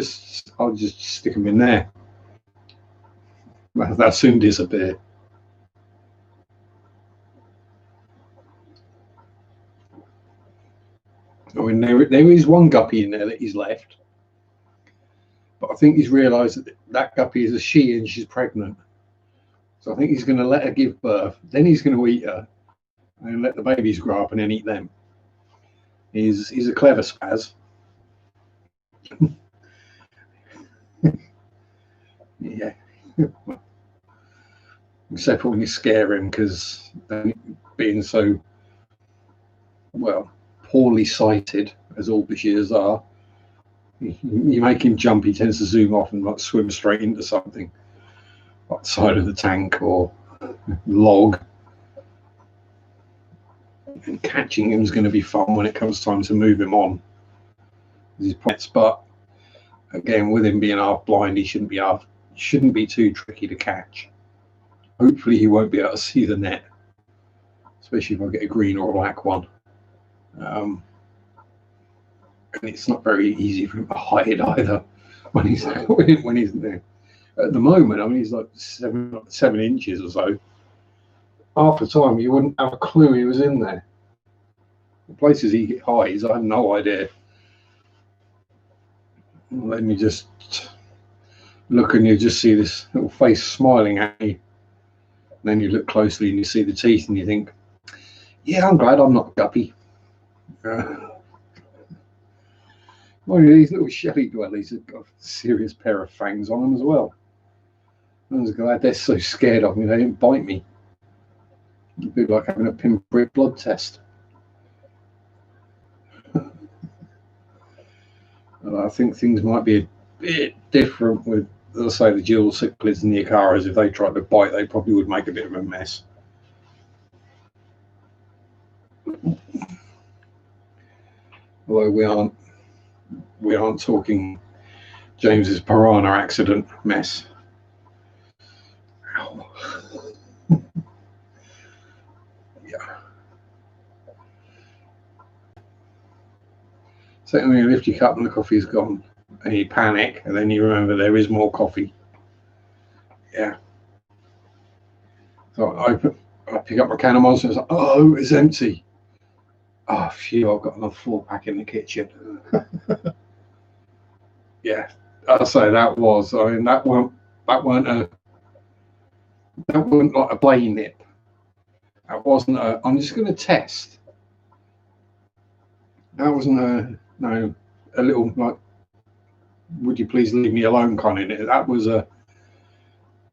I'll just stick them in there. They'll soon disappear. I mean, there is one guppy in there that he's left, but I think he's realised that guppy is a she and she's pregnant. So I think he's going to let her give birth. Then he's going to eat her and let the babies grow up and then eat them. He's a clever spaz. Yeah. Except for when you scare him, because being so poorly sighted as all Bashirs are, you make him jump, he tends to zoom off and like swim straight into something like the side of the tank or log. And catching him is going to be fun when it comes time to move him on. His pets, but again, with him being half blind, he shouldn't be too tricky to catch. Hopefully, he won't be able to see the net, especially if I get a green or a black one. And it's not very easy for him to hide either when he's there. At the moment, I mean, he's like 7 inches or so. Half the time, you wouldn't have a clue he was in there. The places he hides, I have no idea. Then you just look and you just see this little face smiling at you. And then you look closely and you see the teeth and you think, yeah, I'm glad I'm not a guppy. Well, these little shelly dwellies have got a serious pair of fangs on them as well. I'm just glad they're so scared of me they didn't bite me. It'd be like having a pinprick blood test. I think things might be a bit different with, let's say, the dual cichlids and the Acaras. If they tried to bite, they probably would make a bit of a mess. Although we aren't talking James's piranha accident mess. Ow. Yeah. Certainly, lift your cup and the coffee is gone. and you panic, and then you remember there is more coffee. Yeah. So I pick up my can of Monster. It's like, oh, it's empty. Oh, phew! I've got another 4-pack in the kitchen. Yeah, I'll say that was. I mean, that weren't like a play nip. That wasn't a. I'm just going to test. That wasn't a little like, would you please leave me alone kind of thing. That was a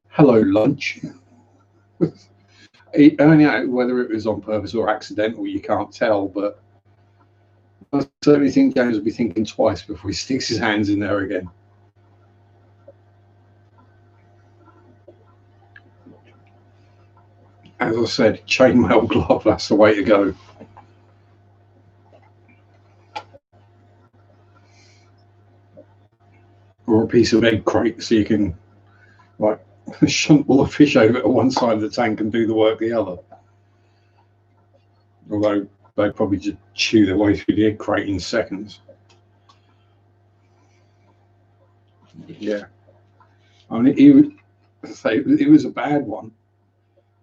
hello lunch. I mean, whether it was on purpose or accidental, you can't tell, but I certainly think James will be thinking twice before he sticks his hands in there again. As I said, chainmail glove, that's the way to go. Or a piece of egg crate so you can like shunt all the fish over to one side of the tank and do the work the other. Although they'd probably just chew their way through the egg crate in seconds. Yeah. I mean, it was a bad one,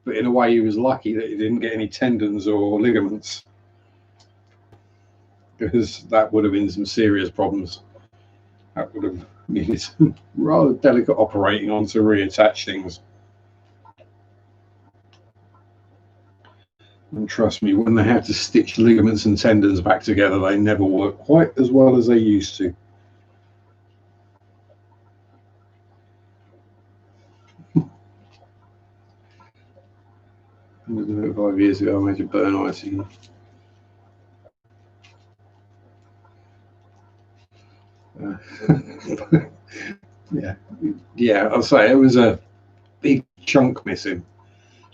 but in a way he was lucky that he didn't get any tendons or ligaments, because that would have been some serious problems. That would have needed some rather delicate operating on to reattach things. And trust me, when they have to stitch ligaments and tendons back together, they never work quite as well as they used to. 5 years ago, I made a burn icing. Yeah, I'll say it was a big chunk missing.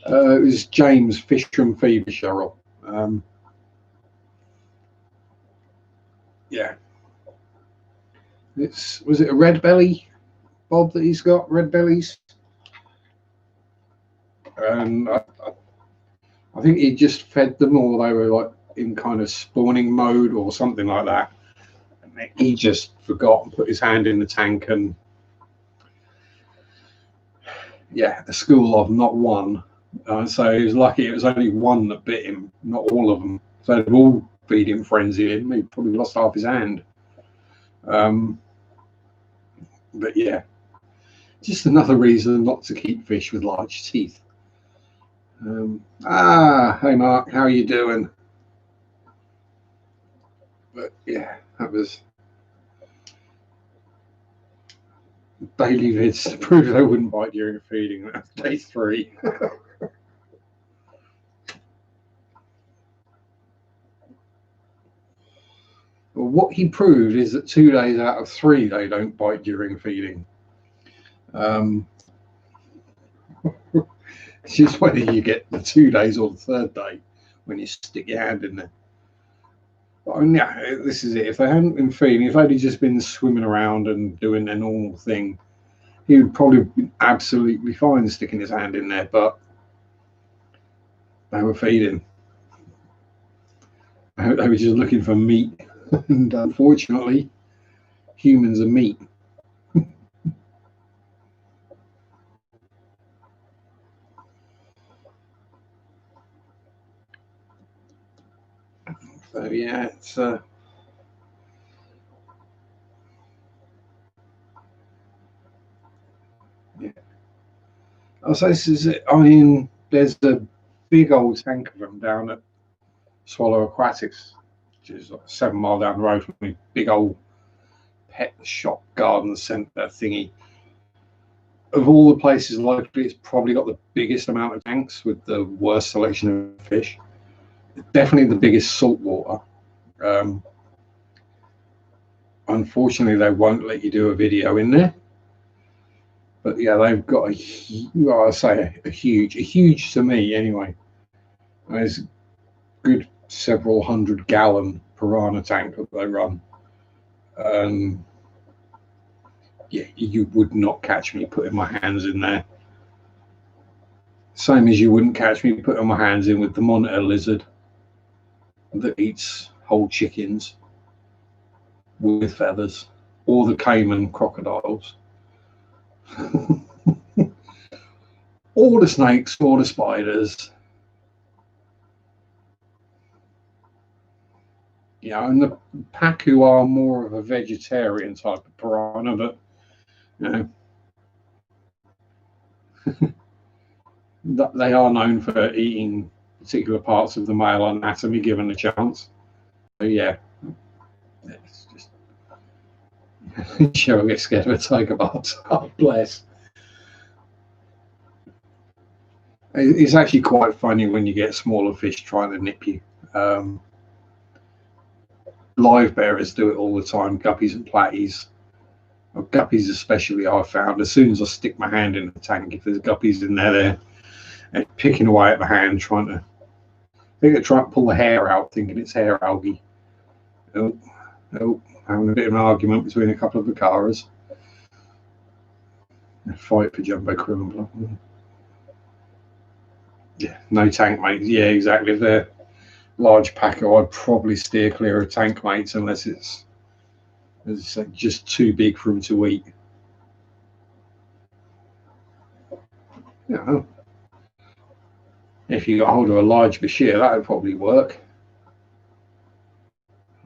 It was James Fishram Fever Cheryl. Yeah. Was it a red belly, Bob, that he's got? Red bellies? And I think he just fed them, or they were like in kind of spawning mode or something like that. And he just forgot and put his hand in the tank, and yeah, a school of not one. So he was lucky it was only one that bit him, not all of them. So they've all feeding frenzy in. He probably lost half his hand. But yeah, just another reason not to keep fish with large teeth. Hey Mark, how are you doing? But yeah, that was daily vids to prove they wouldn't bite during feeding. That's day 3. Well, what he proved is that 2 days out of 3 they don't bite during feeding. It's just whether you get the 2 days or the 3rd day when you stick your hand in there. But I mean, yeah, this is it. If they hadn't been feeding, if they'd just been swimming around and doing their normal thing, he would probably be absolutely fine sticking his hand in there. But they were feeding. They were just looking for meat. And unfortunately, humans are meat. So yeah, it's yeah. I'll say this is it. I mean, there's a big old tank of them down at Swallow Aquatics, which is like 7 miles down the road from me. Big old pet shop garden centre thingy. Of all the places locally, it's probably got the biggest amount of tanks with the worst selection of fish. Definitely the biggest saltwater. Unfortunately, they won't let you do a video in there. But yeah, they've got a huge to me anyway. There's a good several 100-gallon piranha tank that they run. Yeah, you would not catch me putting my hands in there. Same as you wouldn't catch me putting my hands in with the monitor lizard that eats whole chickens with feathers or the Cayman crocodiles, or the snakes, or the spiders. Yeah, and the pacu are more of a vegetarian type of piranha, but you know, they are known for eating particular parts of the male anatomy given a chance. So yeah, it's just Cheryl gets scared of a tiger barb. Oh bless. It's actually quite funny when you get smaller fish trying to nip you. Live bearers do it all the time, guppies and platies. Guppies especially, I've found, as soon as I stick my hand in the tank, if there's guppies in there, they're picking away at the hand, trying to, I think they're trying to pull the hair out, thinking it's hair algae. Oh, having a bit of an argument between a couple of Vicaras. A fight for jumbo criminal. Yeah, no tank mates. Yeah, exactly. If they're large packer, I'd probably steer clear of tank mates unless it's just too big for them to eat. Yeah. If you got hold of a large bashir, that would probably work.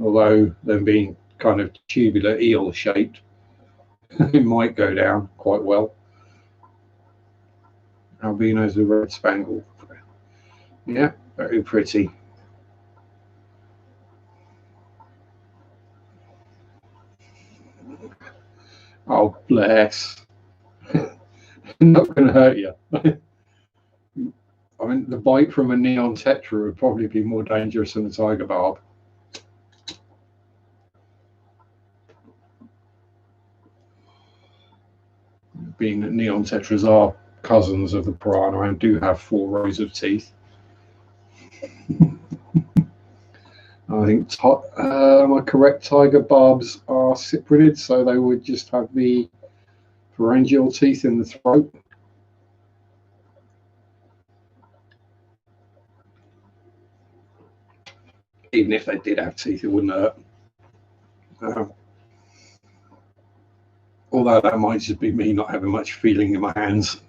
Although them being kind of tubular eel shaped, it might go down quite well. Albinos with red spangle. Yeah, very pretty. Oh, bless. Not going to hurt you. I mean, the bite from a neon tetra would probably be more dangerous than a tiger barb. Being that neon tetras are cousins of the piranha and do have 4 rows of teeth. I think, am I correct? Tiger barbs are cyprinid, so they would just have the pharyngeal teeth in the throat. Even if they did have teeth, it wouldn't hurt. Although that might just be me not having much feeling in my hands.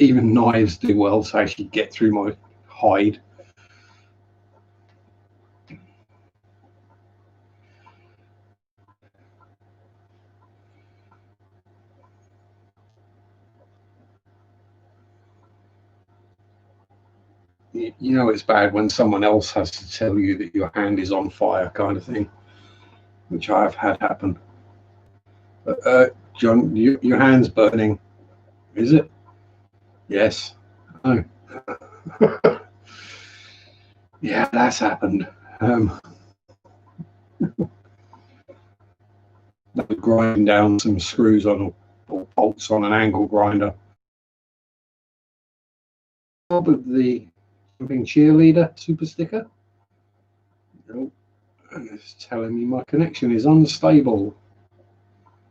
Even knives do well to actually get through my hide. You know it's bad when someone else has to tell you that your hand is on fire, kind of thing, which I've had happen. John, your hand's burning. Is it? Yes. Oh. Yeah, that's happened. Grinding down some screws on or bolts on an angle grinder. With the jumping cheerleader super sticker. Oh, and it's telling me my connection is unstable.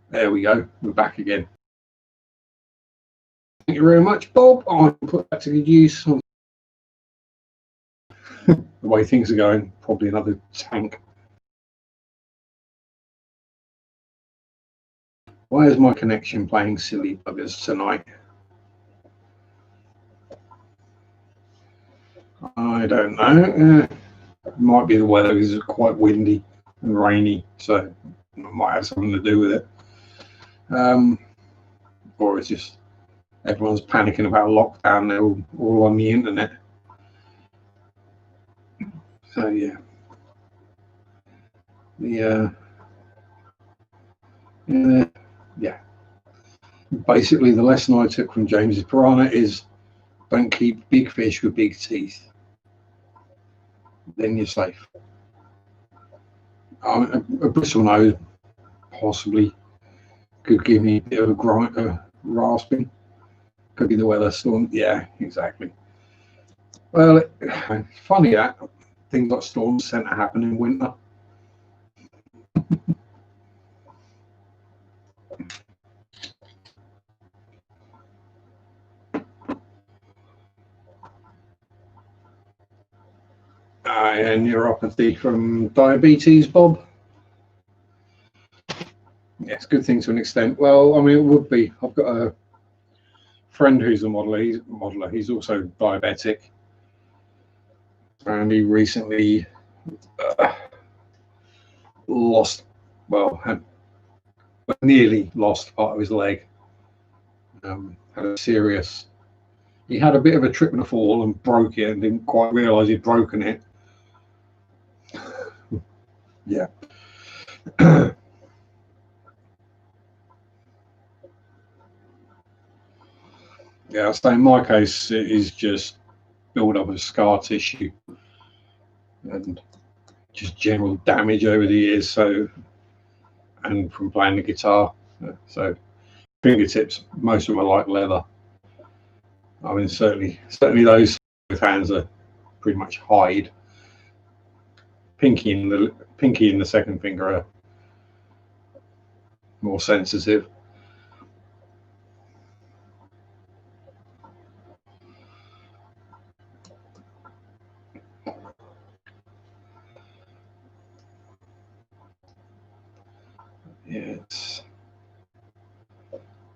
There we go. We're back again. Thank you very much, Bob. I'll put that to good use. The way things are going, probably another tank. Why is my connection playing silly buggers tonight? I don't know. It might be the weather because it's quite windy and rainy, so it might have something to do with it. Or it's just everyone's panicking about lockdown. They're all on the internet. So yeah, yeah. Basically, the lesson I took from James's piranha is don't keep big fish with big teeth. Then you're safe. A bristle nose possibly could give me a bit of a rasping. Could be the weather storm. Yeah, exactly. Well, it's funny that things like storms tend to happen in winter. And neuropathy from diabetes, Bob. Yeah, it's a good thing to an extent. Well, I mean, it would be. I've got a friend who's a modeler. He's also diabetic, and he recently had nearly lost part of his leg. He had a bit of a trip and a fall and broke it and didn't quite realise he'd broken it. Yeah. Yeah, so in my case, it is just build up of scar tissue and just general damage over the years. So, and from playing the guitar, so fingertips, most of them are like leather. I mean, certainly those with hands are pretty much hide. Pinky and the second finger are more sensitive.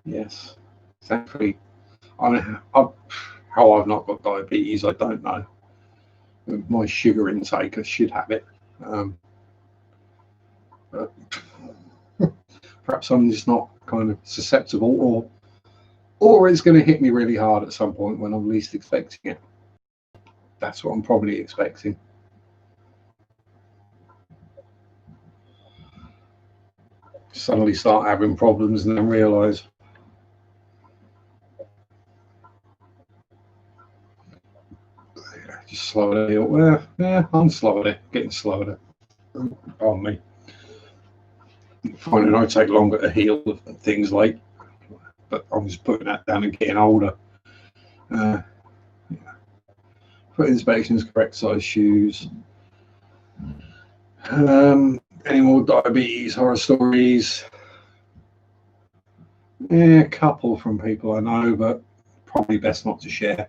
Yes. Thankfully, I mean, how I've not got diabetes, I don't know. My sugar intake, I should have it. But perhaps I'm just not kind of susceptible, or it's going to hit me really hard at some point when I'm least expecting it. That's what I'm probably expecting. Suddenly start having problems and then realise. Just slow it. Well, yeah, I'm slow at it, getting slow at it. Pardon me. Finding I take longer to heal things like, but I'm just putting that down and getting older. Foot inspections, correct size shoes. Any more diabetes horror stories? Yeah, a couple from people I know, but probably best not to share.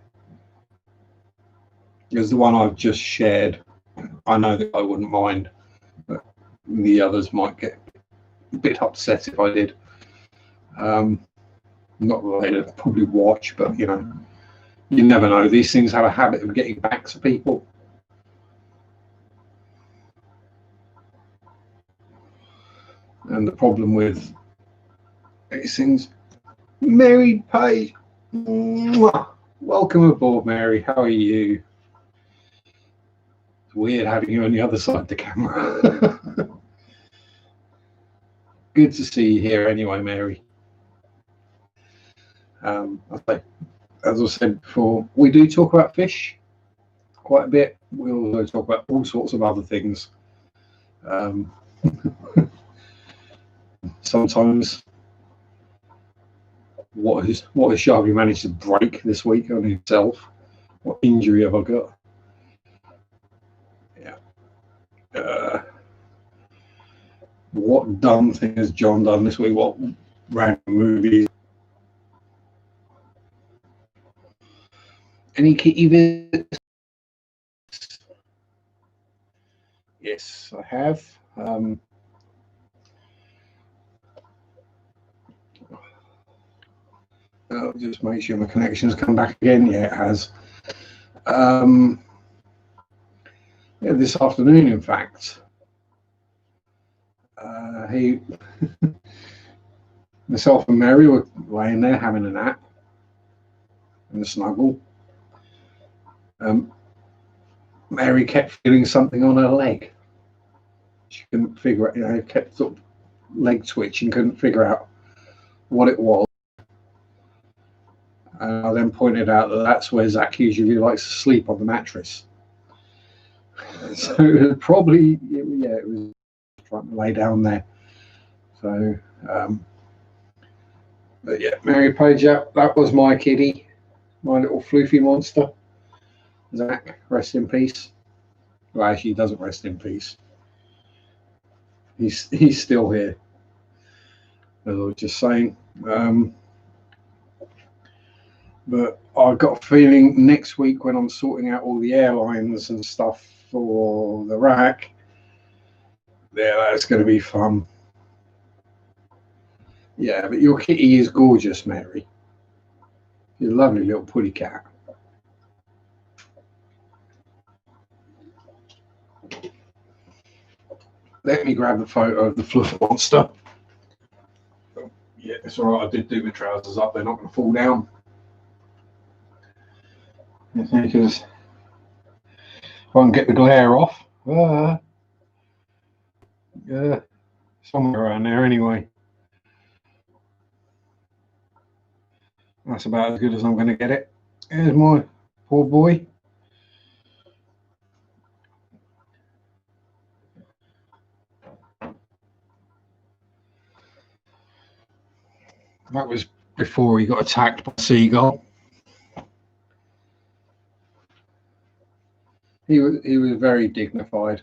Because the one I've just shared, I know that I wouldn't mind, but the others might get a bit upset if I did. Not that they'd probably watch, but you know, you never know. These things have a habit of getting back to people. And the problem with these things, Mary Page, welcome aboard, Mary. How are you? It's weird having you on the other side of the camera. Good to see you here anyway, Mary. As I said before, we do talk about fish quite a bit. We also talk about all sorts of other things. Sometimes, what has Sharpie managed to break this week on himself? What injury have I got? Yeah. What dumb thing has John done this week? What random movies? Any kitty visits? Yes, I have. I'll just make sure my connection's come back again. Yeah, it has. Yeah, this afternoon, in fact, myself and Mary were laying there having a nap and a snuggle. Mary kept feeling something on her leg. She couldn't figure it. It kept sort of leg twitching, couldn't figure out what it was. And I then pointed out that that's where Zach usually likes to sleep, on the mattress. So it was probably, yeah, it was trying to lay down there. So, but yeah, Mary Page, that was my kitty, my little floofy monster. Zach, rest in peace. Well, actually, he doesn't rest in peace. He's still here, as I was just saying. But I've got a feeling next week, when I'm sorting out all the airlines and stuff for the rack. Yeah, that's going to be fun. Yeah, but your kitty is gorgeous, Mary. You're a lovely little putty cat. Let me grab a photo of the fluff monster. Yeah, it's all right. I did do my trousers up. They're not going to fall down. Because if I can get the glare off. Yeah, somewhere around there anyway. That's about as good as I'm going to get it. Here's my poor boy. That was before he got attacked by a seagull. He was very dignified.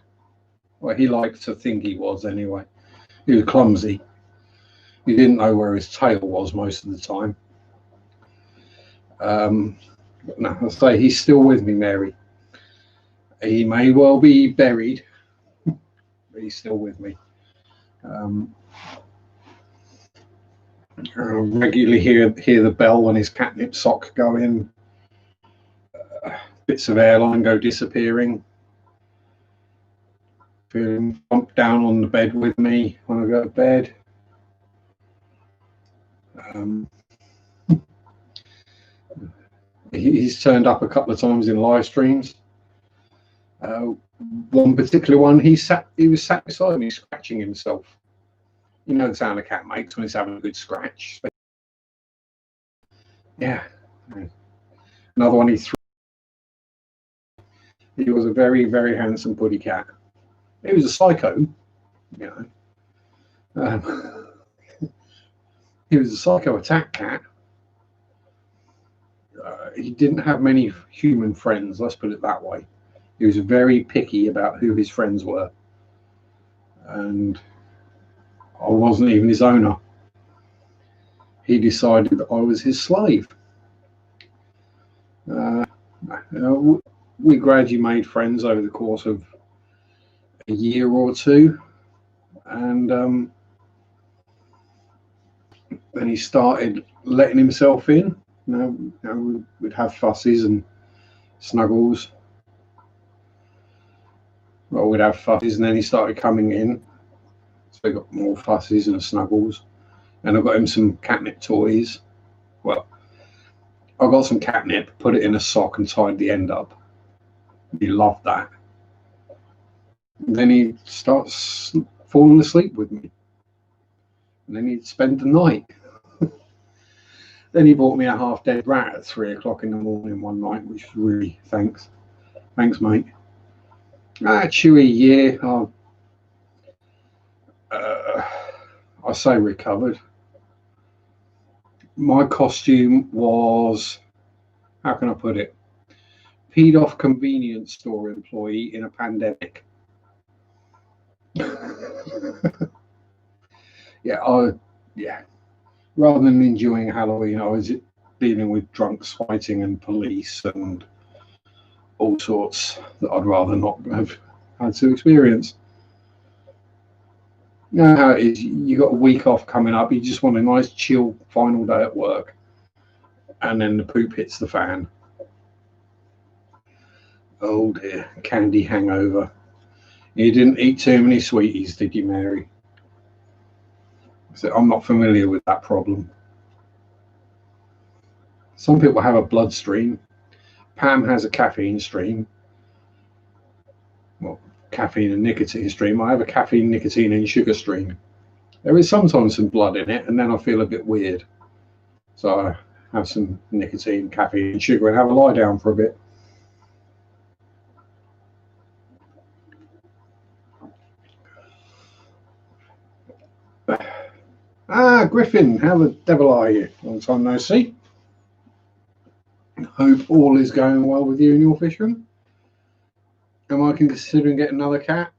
Well, he liked to think he was anyway. He was clumsy. He didn't know where his tail was most of the time. But no, I say he's still with me, Mary. He may well be buried, but he's still with me. I regularly hear the bell when his catnip sock go in. Bits of airline go disappearing. Feel him bump down on the bed with me when I go to bed. He's turned up a couple of times in live streams. One particular one, he was sat beside me scratching himself. You know the sound a cat makes when it's having a good scratch. Yeah. Another one he threw. He was a very, very handsome putty cat. He was a psycho, you know. He was a psycho attack cat. He didn't have many human friends, let's put it that way. He was very picky about who his friends were. And I wasn't even his owner. He decided that I was his slave. We gradually made friends over the course of a year or two. And then he started letting himself in. We'd have fusses and snuggles. Well, we'd have fusses, and then he started coming in. So we got more fusses and snuggles. And I got him some catnip toys. Well, I got some catnip, put it in a sock and tied the end up. He loved that. And then he'd start falling asleep with me. And then he'd spend the night. Then he bought me a half-dead rat at 3 o'clock in the morning one night, which was really thanks, mate. Chewy year. I say recovered. My costume was, how can I put it? Peed off convenience store employee in a pandemic. Yeah. Rather than enjoying Halloween, I was dealing with drunks fighting and police and all sorts that I'd rather not have had to experience. You know how it is, you got a week off coming up, you just want a nice chill final day at work, and then the poop hits the fan. Oh dear, candy hangover. You didn't eat too many sweeties, did you, Mary? So I'm not familiar with that problem. Some people have a blood stream. Pam has a caffeine stream. Well, caffeine and nicotine stream. I have a caffeine, nicotine, and sugar stream. There is sometimes some blood in it, and then I feel a bit weird. So I have some nicotine, caffeine, and sugar, and have a lie down for a bit. Griffin, how the devil are you? Long time no see. Hope all is going well with you and your fishing. Am I considering getting another cat?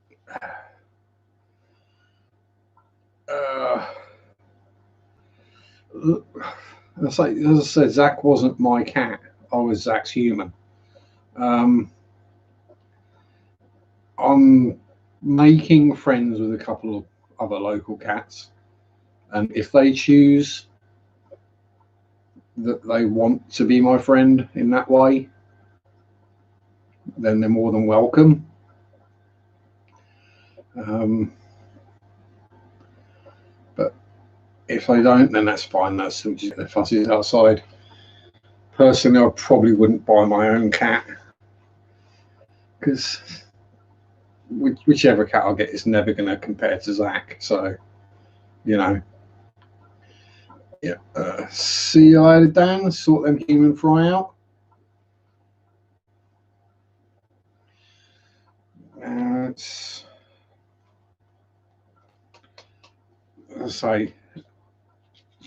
As I said, Zach wasn't my cat. I was Zach's human. I'm making friends with a couple of other local cats, and if they choose that they want to be my friend in that way, then they're more than welcome. But if they don't, then that's fine. That's just the fuzzies outside. Personally, I probably wouldn't buy my own cat, because whichever cat I get is never going to compare to Zach. So, you know. Yeah. See you later, Dan. Sort them human fry out. It's, I say,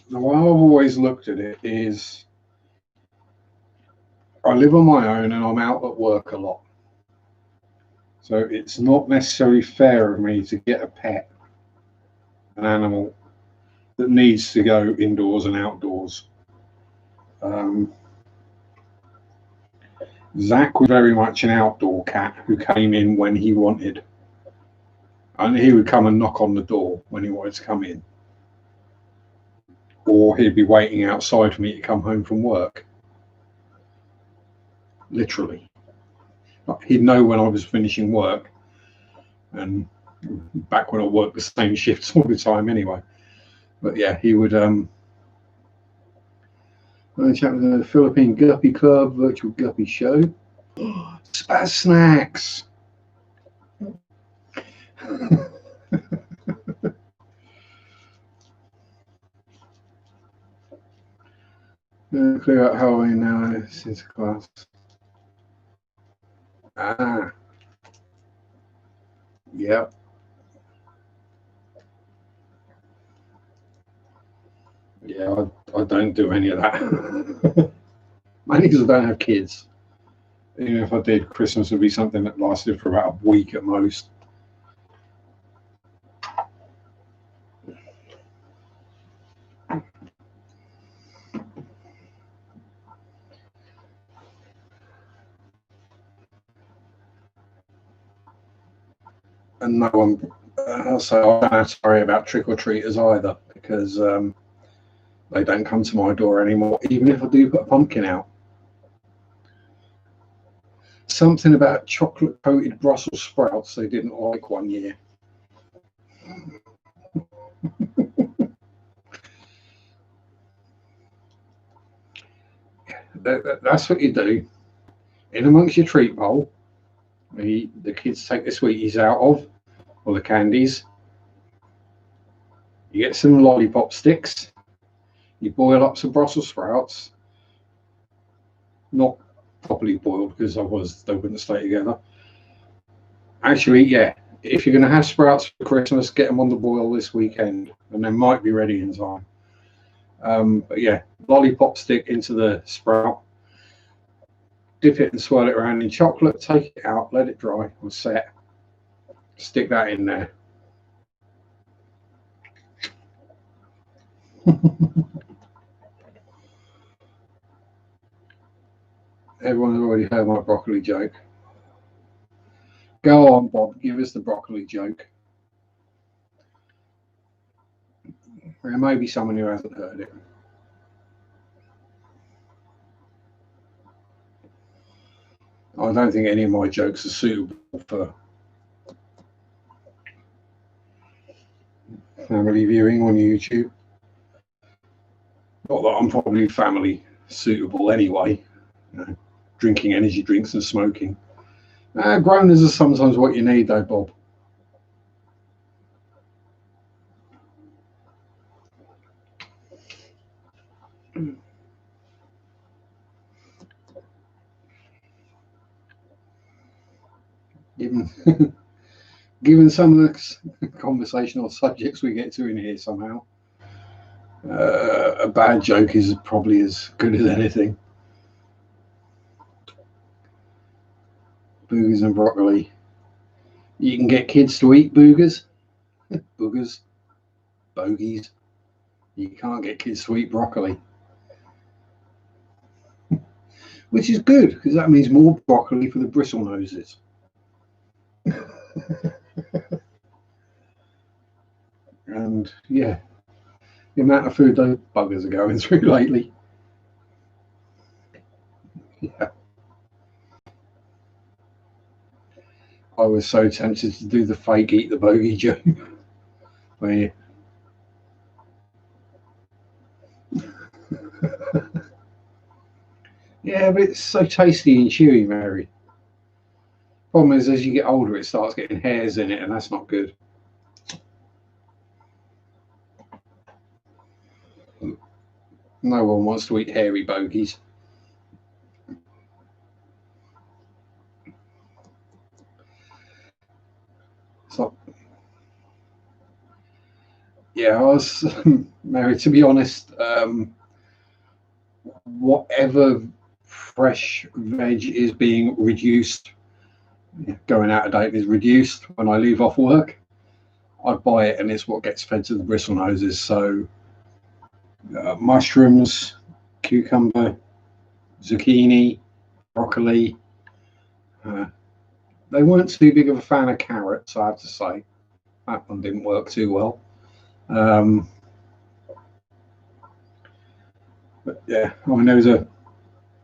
the way I've always looked at it is, I live on my own and I'm out at work a lot. So it's not necessarily fair of me to get a pet, an animal that needs to go indoors and outdoors. Zach was very much an outdoor cat who came in when he wanted. And he would come and knock on the door when he wanted to come in. Or he'd be waiting outside for me to come home from work. Literally. He'd know when I was finishing work. And back when I worked the same shifts all the time anyway. But yeah, he would chat with the Philippine Guppy Club virtual guppy show. Spaz snacks. Clear out Halloween now since class. Ah. Yep. Yeah, I don't do any of that. Mainly because I don't have kids. Even if I did, Christmas would be something that lasted for about a week at most. And no one, so I don't have to worry about trick-or-treaters either, because they don't come to my door anymore, even if I do put a pumpkin out. Something about chocolate-coated Brussels sprouts they didn't like one year. That's what you do. In amongst your treat bowl, the kids take the sweeties out of, or the candies. You get some lollipop sticks. You boil up some Brussels sprouts. Not properly boiled, because otherwise they wouldn't stay together. Actually, yeah, if you're going to have sprouts for Christmas, get them on the boil this weekend, and they might be ready in time. But yeah, lollipop stick into the sprout, dip it and swirl it around in chocolate, take it out, let it dry or set, stick that in there. Everyone's already heard my broccoli joke. Go on, Bob, give us the broccoli joke. There may be someone who hasn't heard it. I don't think any of my jokes are suitable for family viewing on YouTube. Not that I'm probably family suitable anyway. You know, drinking energy drinks and smoking. Groaners are sometimes what you need, though, Bob. Given some of the conversational subjects we get to in here somehow, a bad joke is probably as good as anything. Boogers and broccoli. You can get kids to eat boogers. Boogers. Bogies. You can't get kids to eat broccoli. Which is good, because that means more broccoli for the bristle noses. And yeah, the amount of food those buggers are going through lately. Yeah. I was so tempted to do the fake eat the bogey joke. Where yeah, but it's so tasty and chewy, Mary. Problem is, as you get older, it starts getting hairs in it, and that's not good. No one wants to eat hairy bogies. So, yeah, I was married. To be honest, whatever fresh veg is being reduced, going out of date is reduced when I leave off work, I buy it, and it's what gets fed to the bristle noses. So, mushrooms, cucumber, zucchini, broccoli. They weren't too big of a fan of carrots, I have to say. That one didn't work too well. But yeah, I mean, there was a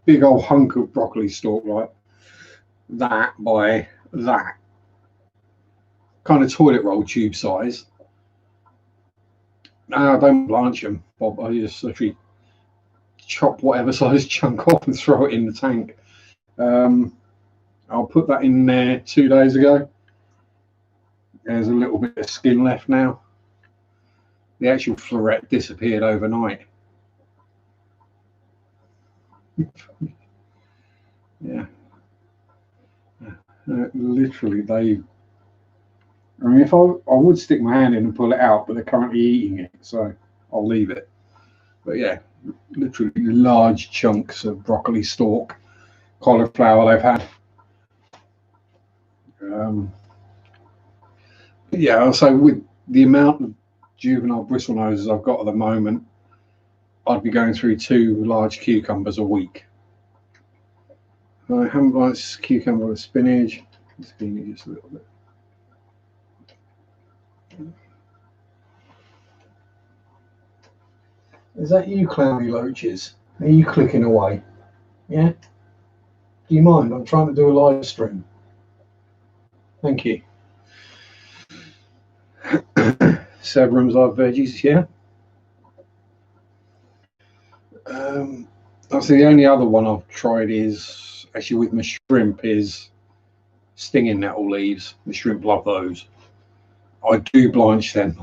big old hunk of broccoli stalk like that by that, kind of toilet roll tube size. No, I don't blanch them, Bob. I just literally chop whatever size chunk off and throw it in the tank. I'll put that in there 2 days ago. There's a little bit of skin left now. The actual floret disappeared overnight. Yeah. Literally, I mean, if I would stick my hand in and pull it out, but they're currently eating it, so I'll leave it. But yeah, literally large chunks of broccoli stalk, cauliflower they've had. Yeah, so with the amount of juvenile bristle noses I've got at the moment, I'd be going through 2 large cucumbers a week. I haven't liked cucumber with spinach. Spinach just a little bit. Is that you, cloudy loaches? Are you clicking away? Yeah? Do you mind? I'm trying to do a live stream. Thank you. Severums are veggies, yeah. Obviously, the only other one I've tried is actually with my shrimp is stinging nettle leaves. The shrimp love those. I do blanch them.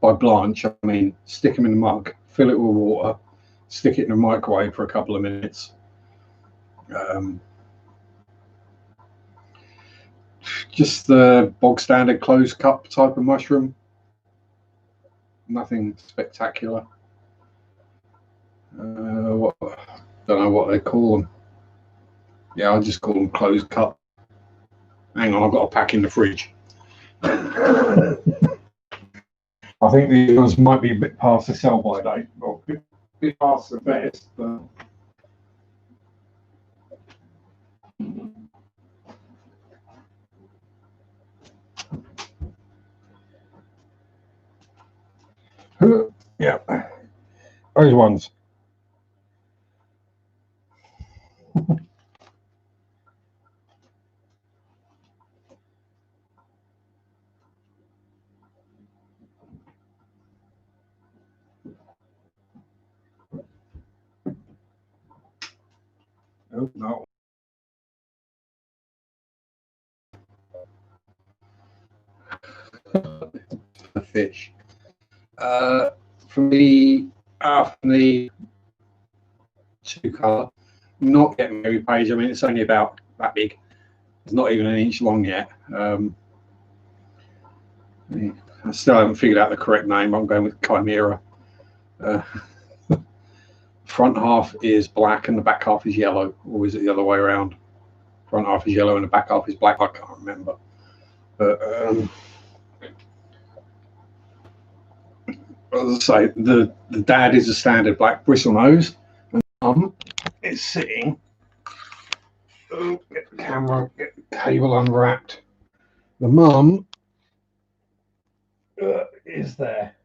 By blanch, I mean stick them in a mug, fill it with water, stick it in a microwave for a couple of minutes. Just the bog standard closed cup type of mushroom. Nothing spectacular. Don't know what they call them. Yeah, I'll just call them closed cup. Hang on, I've got a pack in the fridge. I think these ones might be a bit past the sell-by date, or a bit past the best, but yeah, those ones. Oh, no. The fish. For me, after the 2-colour, not getting Mary Page. I mean, it's only about that big. It's not even an inch long yet. I still haven't figured out the correct name. I'm going with Chimera. Front half is black and the back half is yellow, or is it the other way around? Front half is yellow and the back half is black. I can't remember. But as I say, the dad is a standard black bristle nose, and mum is sitting. Oh, get the camera, get the cable unwrapped. The mum is there.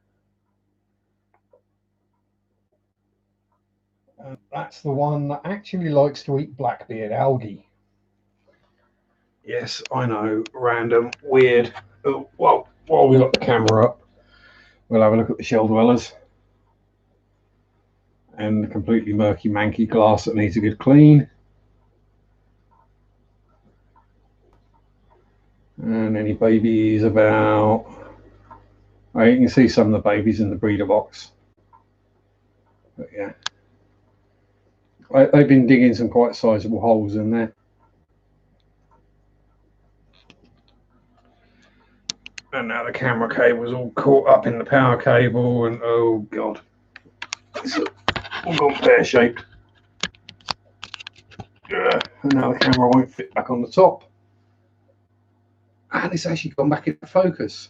That's the one that actually likes to eat blackbeard algae. Yes, I know, random, weird. Oh, well, while we got the camera up, we'll have a look at the shell dwellers. And the completely murky manky glass that needs a good clean. And any babies about, oh, you can see some of the babies in the breeder box. But yeah, they've been digging some quite sizable holes in there. And now the camera cable's all caught up in the power cable, and oh god, it's all gone pear-shaped. And now the camera won't fit back on the top. And it's actually gone back into focus.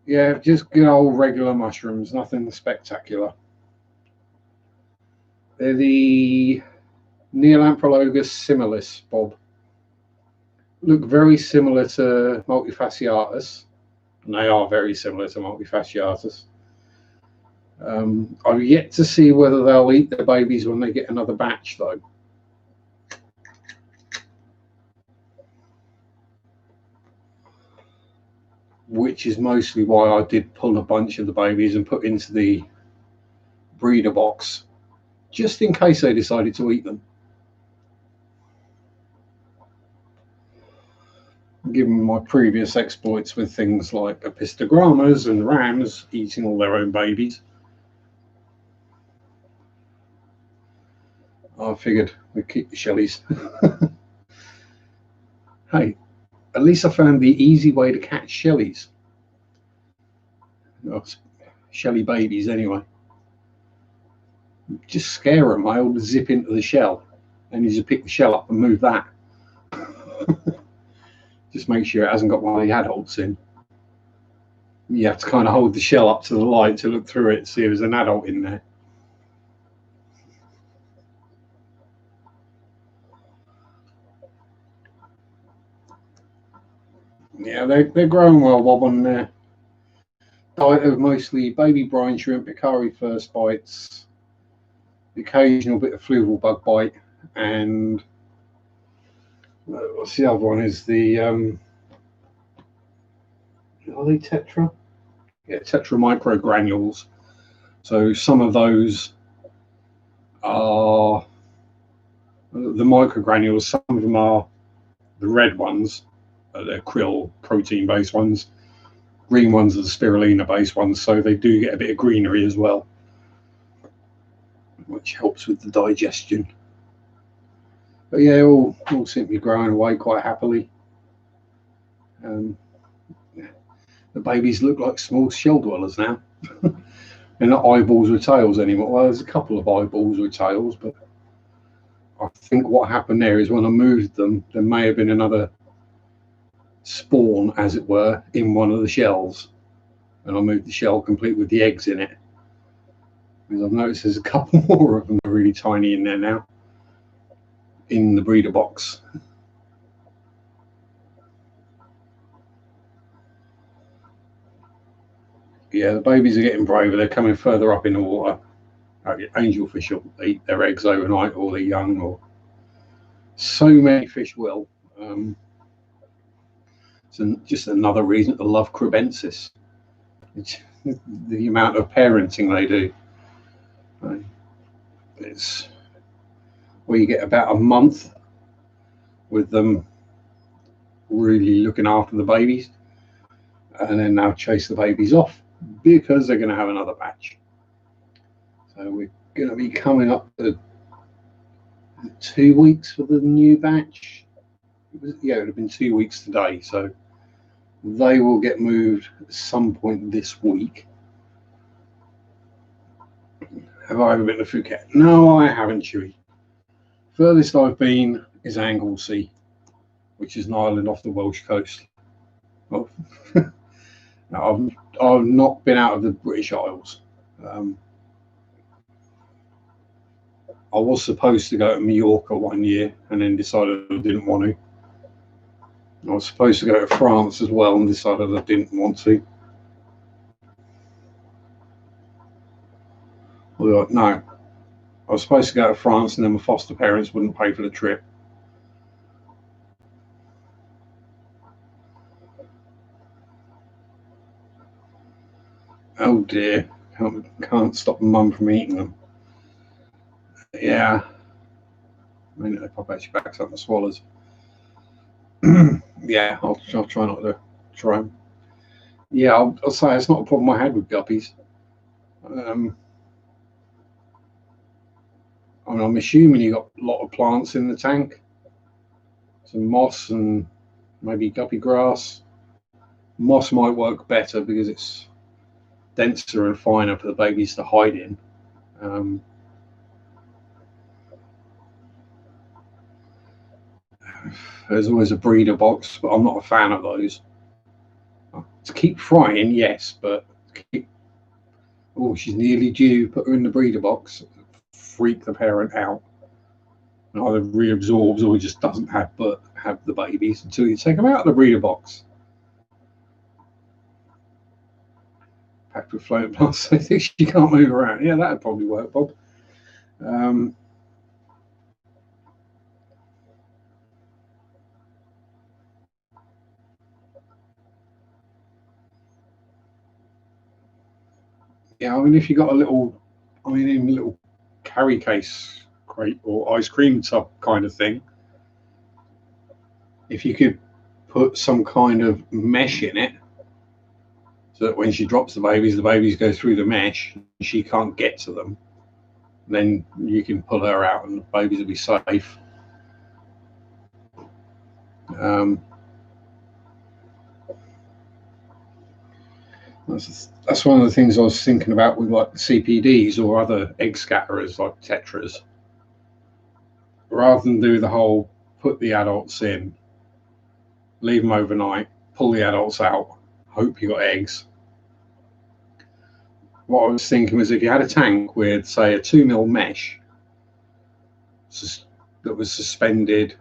Yeah, just good old regular mushrooms, nothing spectacular. They're the Neolamprologus similis, Bob. Look very similar to multifasciatus, and they are very similar to multifasciatus. I've yet to see whether they'll eat their babies when they get another batch, though. Which is mostly why I did pull a bunch of the babies and put into the breeder box, just in case they decided to eat them. Given my previous exploits with things like apistogrammas and rams eating all their own babies, I figured we'd keep the shellies. Hey, at least I found the easy way to catch shellies. Shelly babies, anyway. Just scare them. I'll zip into the shell, and you just pick the shell up and move that. Just make sure it hasn't got one of the adults in. You have to kind of hold the shell up to the light to look through it, see if there's an adult in there. Yeah, they're growing well, Bob, on their diet of mostly baby brine shrimp, Ikari first bites, the occasional bit of fluval bug bite, and what's the other one? Is the are they tetra? Yeah, tetra micro granules. So some of those are the microgranules. Some of them are the red ones, they're krill protein based ones. Green ones are the spirulina based ones, so they do get a bit of greenery as well, which helps with the digestion. But yeah, all seem to be growing away quite happily. The babies look like small shell dwellers now. They're not eyeballs with tails anymore. Well, there's a couple of eyeballs with tails, but I think what happened there is when I moved them, there may have been another spawn, as it were, in one of the shells, and I moved the shell complete with the eggs in it. Because I've noticed there's a couple more of them that are really tiny in there now, in the breeder box. Yeah, the babies are getting braver. They're coming further up in the water. Angelfish will eat their eggs overnight, or they're young, or so many fish will. It's just another reason to love Crebensis. It's the amount of parenting they do. It's where you get about a month with them really looking after the babies, and then they'll chase the babies off because they're going to have another batch. So we're going to be coming up to 2 weeks for the new batch. Yeah, it would have been 2 weeks today, so they will get moved at some point this week. Have I ever been to Phuket? No, I haven't, Chewy. Furthest I've been is Anglesey, which is an island off the Welsh coast. Oh. No, I've not been out of the British Isles. I was supposed to go to Mallorca one year and then decided I didn't want to. I was supposed to go to France as well and decided I didn't want to. Well, no, I was supposed to go to France and then my foster parents wouldn't pay for the trip. Oh dear, can't stop mum from eating them. Yeah, I mean, they pop out your back up the swallows. Yeah, I'll try not to try them. Yeah, I'll say it's not a problem I had with guppies. I'm assuming you got a lot of plants in the tank, some moss and maybe guppy grass. Moss might work better because it's denser and finer for the babies to hide in. There's always a breeder box, but I'm not a fan of those. To keep frying, yes, but oh, she's nearly due. Put her in the breeder box, freak the parent out. And either reabsorbs or just doesn't have the babies until you take them out of the breeder box. Packed with floating plants, so she can't move around. Yeah, that'd probably work, Bob. Yeah, I mean, if you got a little carry case crate or ice cream tub kind of thing, if you could put some kind of mesh in it so that when she drops the babies go through the mesh and she can't get to them, then you can pull her out and the babies will be safe. That's one of the things I was thinking about with like CPDs or other egg scatterers like tetras. Rather than do the whole put the adults in, leave them overnight, pull the adults out, hope you got eggs. What I was thinking was if you had a tank with, say, a 2mm mesh that was suspended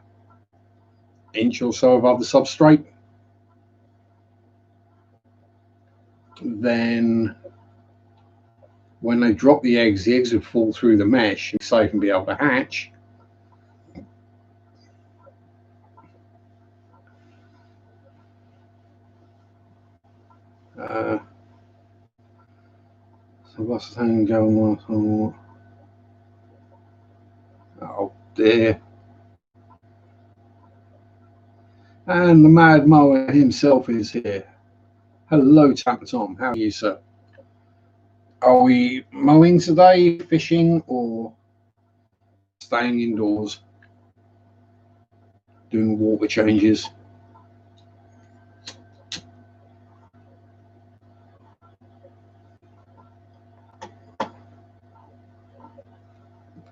inch or so above the substrate, then when they drop the eggs would fall through the mesh and safe and be able to hatch. So what's the thing going on? Oh dear. And the mad mower himself is here. Hello, Tapper Tom. How are you, sir? Are we mowing today, fishing, or staying indoors, doing water changes?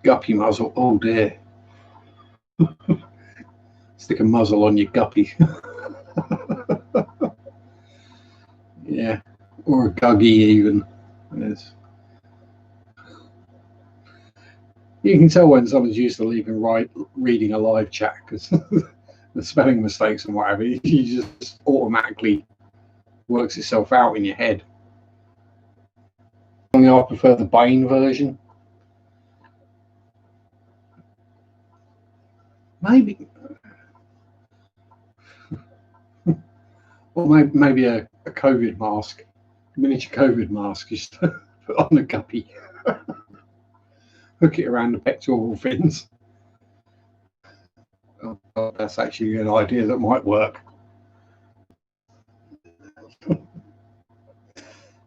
Guppy muzzle. Oh dear. Stick a muzzle on your guppy. Yeah, or a guggy even. Yes. You can tell when someone's used to reading a live chat because the spelling mistakes and whatever, you just automatically works itself out in your head. I prefer the Bane version. Maybe. Or maybe a COVID mask, miniature COVID mask, just put on a guppy. Hook it around the pectoral fins. Oh, that's actually an idea that might work.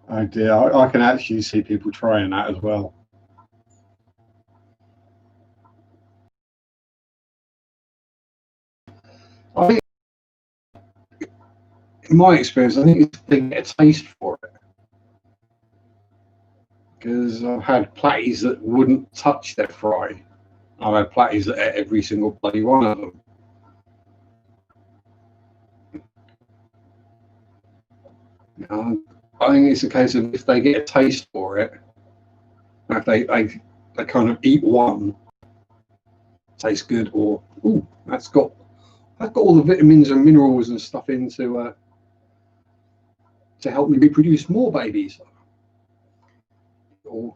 Oh dear, I can actually see people trying that as well. I think, in my experience, I think it's to get a taste for it. Because I've had platties that wouldn't touch their fry. I've had platties that ate every single bloody one of them. I think it's a case of if they get a taste for it, if they kind of eat one, tastes good, or ooh, that's got I've got all the vitamins and minerals and stuff in to help me reproduce more babies, or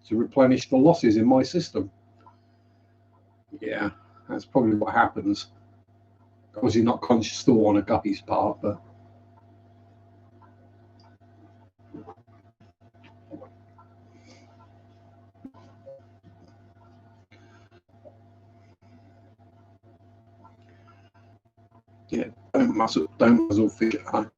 to replenish the losses in my system. Yeah, that's probably what happens. Obviously not conscious thought on a guppy's part, but yeah, don't muzzle fish at home.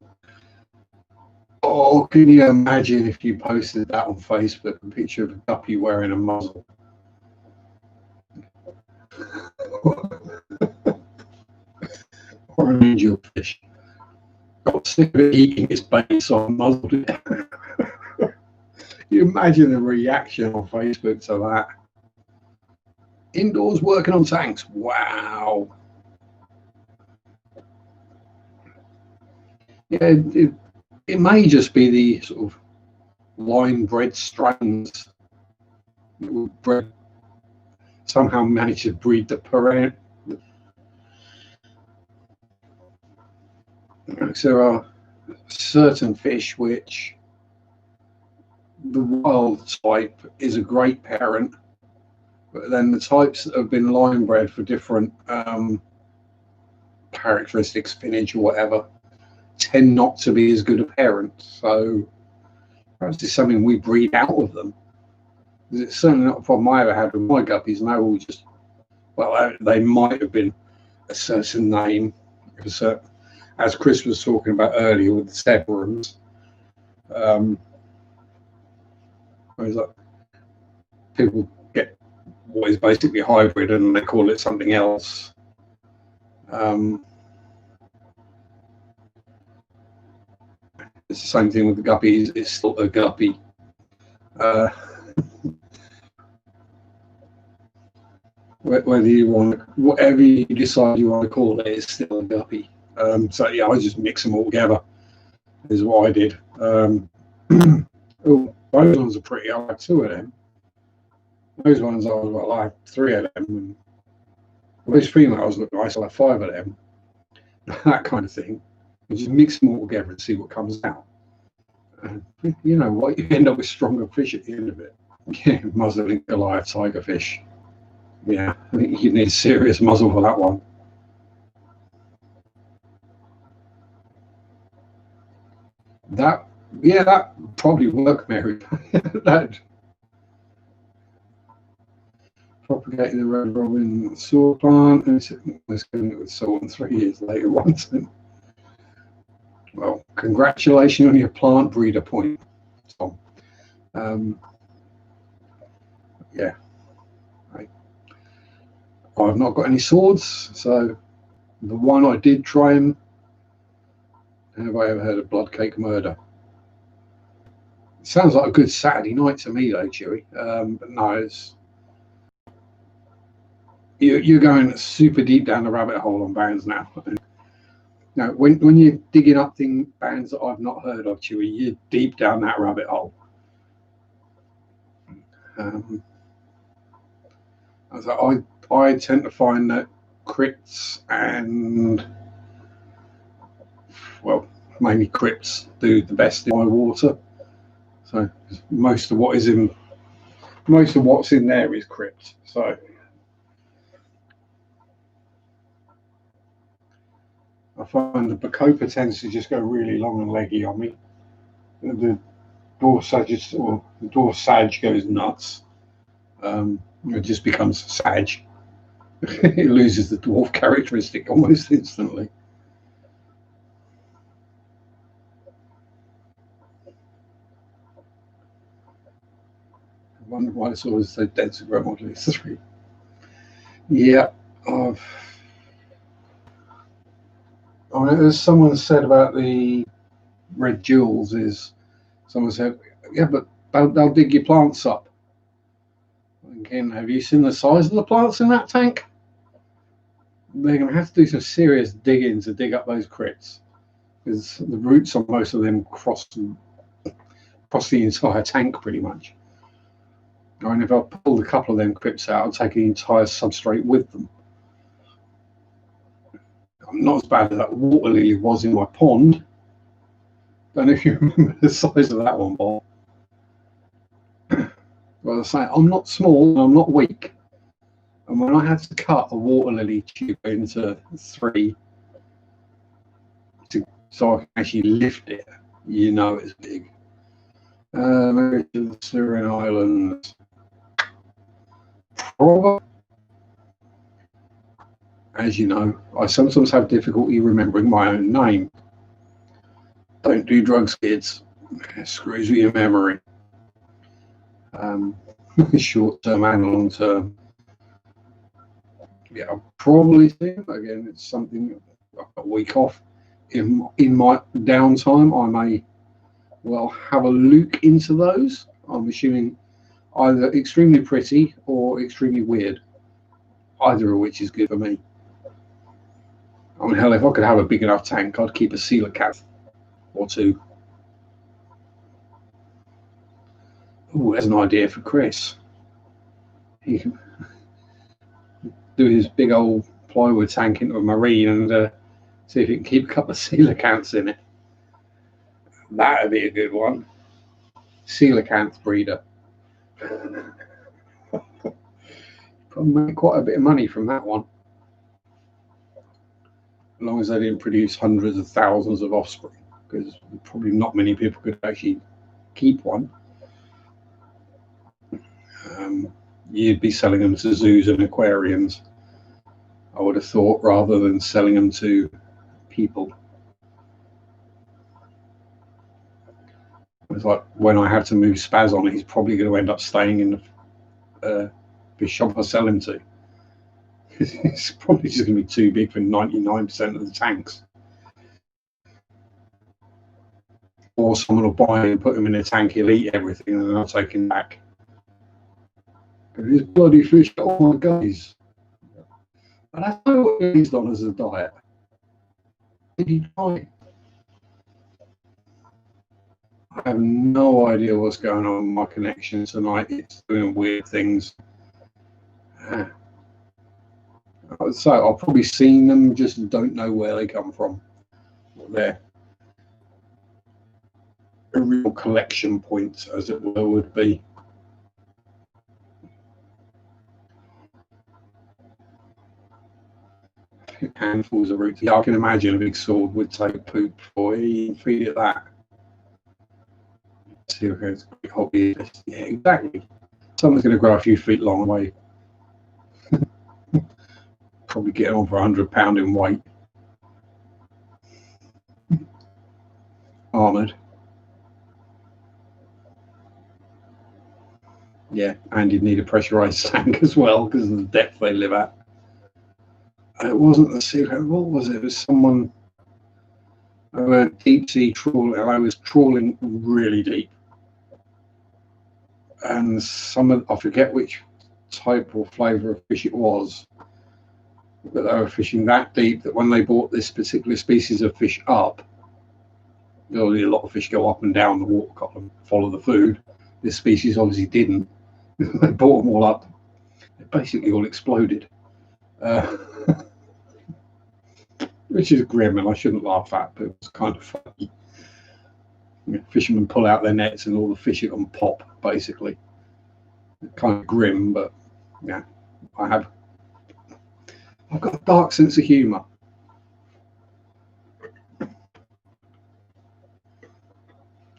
Oh, can you imagine if you posted that on Facebook, a picture of a guppy wearing a muzzle? Or an angel fish. Got sick of it eating its bait, so I muzzled it. You imagine the reaction on Facebook to that. Indoors working on tanks. Wow. Yeah, it may just be the sort of line-bred strains that were bred, somehow managed to breed the parent. So there are certain fish which the wild type is a great parent, but then the types that have been line bred for different characteristics, spinach or whatever, tend not to be as good a parent. So perhaps it's something we breed out of them. It's certainly not a problem I ever had with my guppies, and they all just, well, they might have been a certain name, as Chris was talking about earlier with the Severums. Like people get what is basically hybrid and they call it something else. It's the same thing with the guppies. It's still a guppy. Whether you want, whatever you decide you want to call it, it's still a guppy. So yeah, I just mix them all together. Is what I did. Oh, those ones are pretty. I had 2 of them. Those ones I was like, I had 3 of them. And those females look nice. I had 5 of them. That kind of thing. You just mix them all together and see what comes out. You know what? You end up with stronger fish at the end of it. Yeah, muzzling Goliath tigerfish. Yeah, I think you need a serious muzzle for that one. That probably work, Mary. That propagating the red robin saw plant and was killing it with salt, and 3 years later once. Well, congratulations on your plant breeder point, Tom. Yeah, I've not got any swords, so the one I did try him. Have I ever heard of blood cake murder? It sounds like a good Saturday night to me, though, Chewy. But no, it's you're going super deep down the rabbit hole on bands now. Now, when you're digging up bands that I've not heard of, Chewy, you're deep down that rabbit hole. I tend to find that crits and, well, mainly crits do the best in my water. So most of what's in there is crypt. So I find the Bacopa tends to just go really long and leggy on me. The dwarf sage goes nuts. It just becomes sage. It loses the dwarf characteristic almost instantly. I wonder why it's always so dead to grow Model 3. Yeah, as someone said about the red jewels, someone said, yeah, but they'll dig your plants up. Again, have you seen the size of the plants in that tank? They're going to have to do some serious digging to dig up those crits, because the roots on most of them cross the entire tank pretty much. And if I pulled a couple of them crits out, I'd take the entire substrate with them. I'm not as bad as that water lily was in my pond. Don't know if you remember the size of that one, Bob. Well, I say I'm not small and I'm not weak. And when I had to cut a water lily tube into 3 so I can actually lift it, you know it's big. Maybe to the Syrian Islands. Probably. As you know, I sometimes have difficulty remembering my own name. Don't do drugs, kids. It screws with your memory. Short term and long term. Yeah, I'll probably think again. It's something. I've got a week off. In my downtime, I may well have a look into those. I'm assuming either extremely pretty or extremely weird. Either of which is good for me. I mean, hell, if I could have a big enough tank, I'd keep a coelacanth or 2. Oh, there's an idea for Chris. He can do his big old plywood tank into a marine and see if he can keep a couple of coelacanths in it. That'd be a good one. Coelacanth breeder. Probably make quite a bit of money from that one. As long as they didn't produce hundreds of thousands of offspring, because probably not many people could actually keep one. You'd be selling them to zoos and aquariums, I would have thought, rather than selling them to people. It's like when I have to move Spaz on it, he's probably going to end up staying in the fish shop I sell him to. It's probably just going to be too big for 99% of the tanks. Or someone will buy him and put him in a tank, he'll eat everything and then I'll take him back. These bloody fish, oh my God. And I don't know what he's done as a diet. Did he try? I have no idea what's going on with my connection tonight. It's doing weird things. So I've probably seen them, just don't know where they come from. They're a real collection point, as it were, would be. Handfuls of roots. Yeah, I can imagine a big sword would take poop for you and feed it that. See, okay, it's a big hobby. Yeah, exactly. Someone's going to grow a few feet long away. Probably get on for £100 in weight. Armoured. Yeah, and you'd need a pressurised tank as well because of the depth they live at. It wasn't the sea. What was it? It was someone deep sea trawling, and I was trawling really deep. And I forget which type or flavour of fish it was, but they were fishing that deep that when they brought this particular species of fish up, obviously a lot of fish go up and down the water column, follow the food. This species obviously didn't. They brought them all up. They basically all exploded. Which is grim, and I shouldn't laugh at, but it was kind of funny. Fishermen pull out their nets and all the fish are on pop, basically. Kind of grim, but yeah, I've got a dark sense of humour. Hey,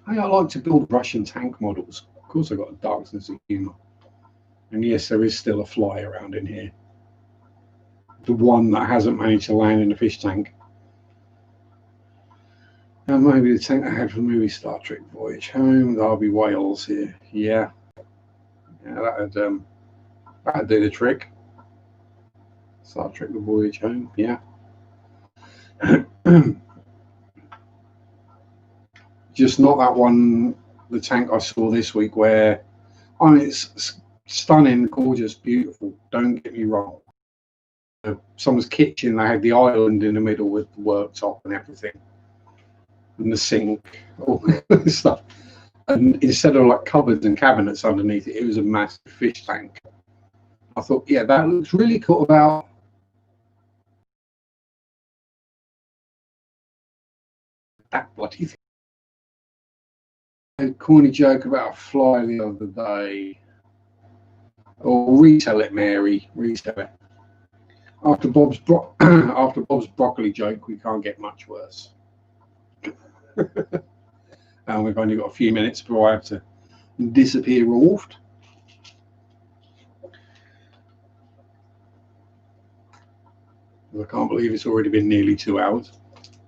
I like to build Russian tank models. Of course, I've got a dark sense of humour. And yes, there is still a fly around in here. The one that hasn't managed to land in a fish tank. And maybe the tank I had from the movie Star Trek Voyage Home. There'll be whales here. Yeah, that'd do the trick. Star Trek The Voyage Home. Yeah. Just not that one, the tank I saw this week where, I mean, it's stunning, gorgeous, beautiful. Don't get me wrong. Someone's kitchen, they had the island in the middle with the worktop and everything, and the sink, all this stuff. And instead of like cupboards and cabinets underneath it, it was a massive fish tank. I thought, yeah, that looks really cool. About that bloody thing. A corny joke about a fly the other day. Or retell it, Mary. Retell it. After Bob's after Bob's broccoli joke, we can't get much worse. And we've only got a few minutes before I have to disappear off. I can't believe it's already been nearly 2 hours.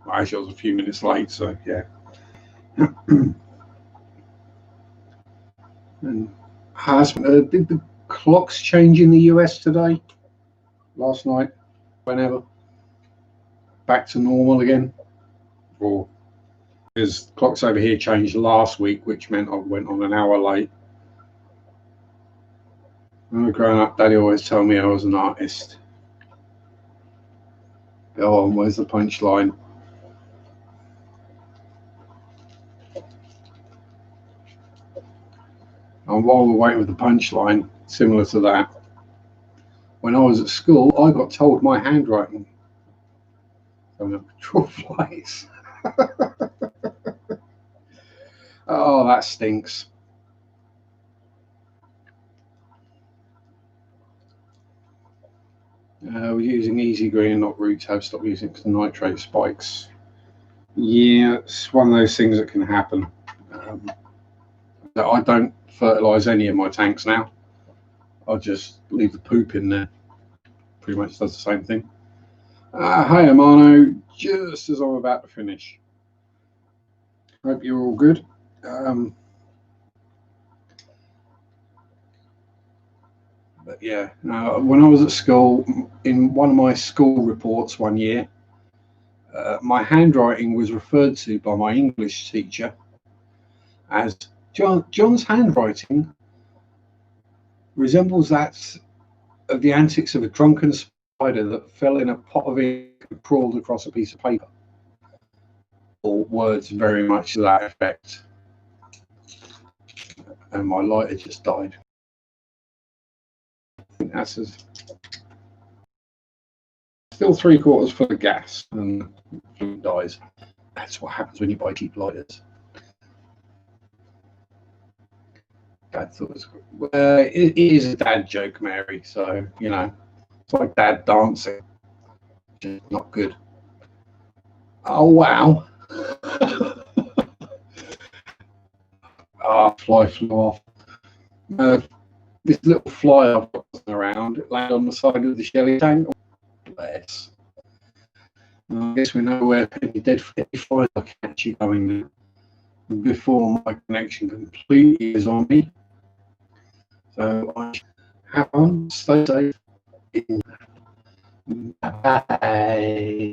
Well, actually, I was a few minutes late, so yeah. And did the clocks change in the US today? Last night? Whenever? Back to normal again? Or because clocks over here changed last week, which meant I went on an hour late. When growing up, Daddy always told me I was an artist. Go on, where's the punchline? And while we're waiting for the punchline, similar to that, when I was at school, I got told my handwriting on the patrol flights. Oh, that stinks. We're using Easy Green and not Root Tab. Stop using it because nitrate spikes. Yeah, it's one of those things that can happen. I don't fertilise any of my tanks now. I just leave the poop in there. Pretty much does the same thing. Hi, Amano. Just as I'm about to finish. Hope you're all good. But yeah, when I was at school, in one of my school reports one year, my handwriting was referred to by my English teacher as John's handwriting resembles that of the antics of a drunken spider that fell in a pot of ink and crawled across a piece of paper. Or words very much to that effect. And my lighter just died. I think that's still 3/4 full of gas and it dies. That's what happens when you buy cheap lighters. Dad thought it is a dad joke, Mary. So you know, it's like dad dancing, which is not good. Oh wow! Fly flew off. This little fly I've got around, it landed on the side of the Shelly tank. Oh, bless. I guess we know where any dead flies are catchy going now. Before my connection completely is on me. So I have fun, stay safe. Bye.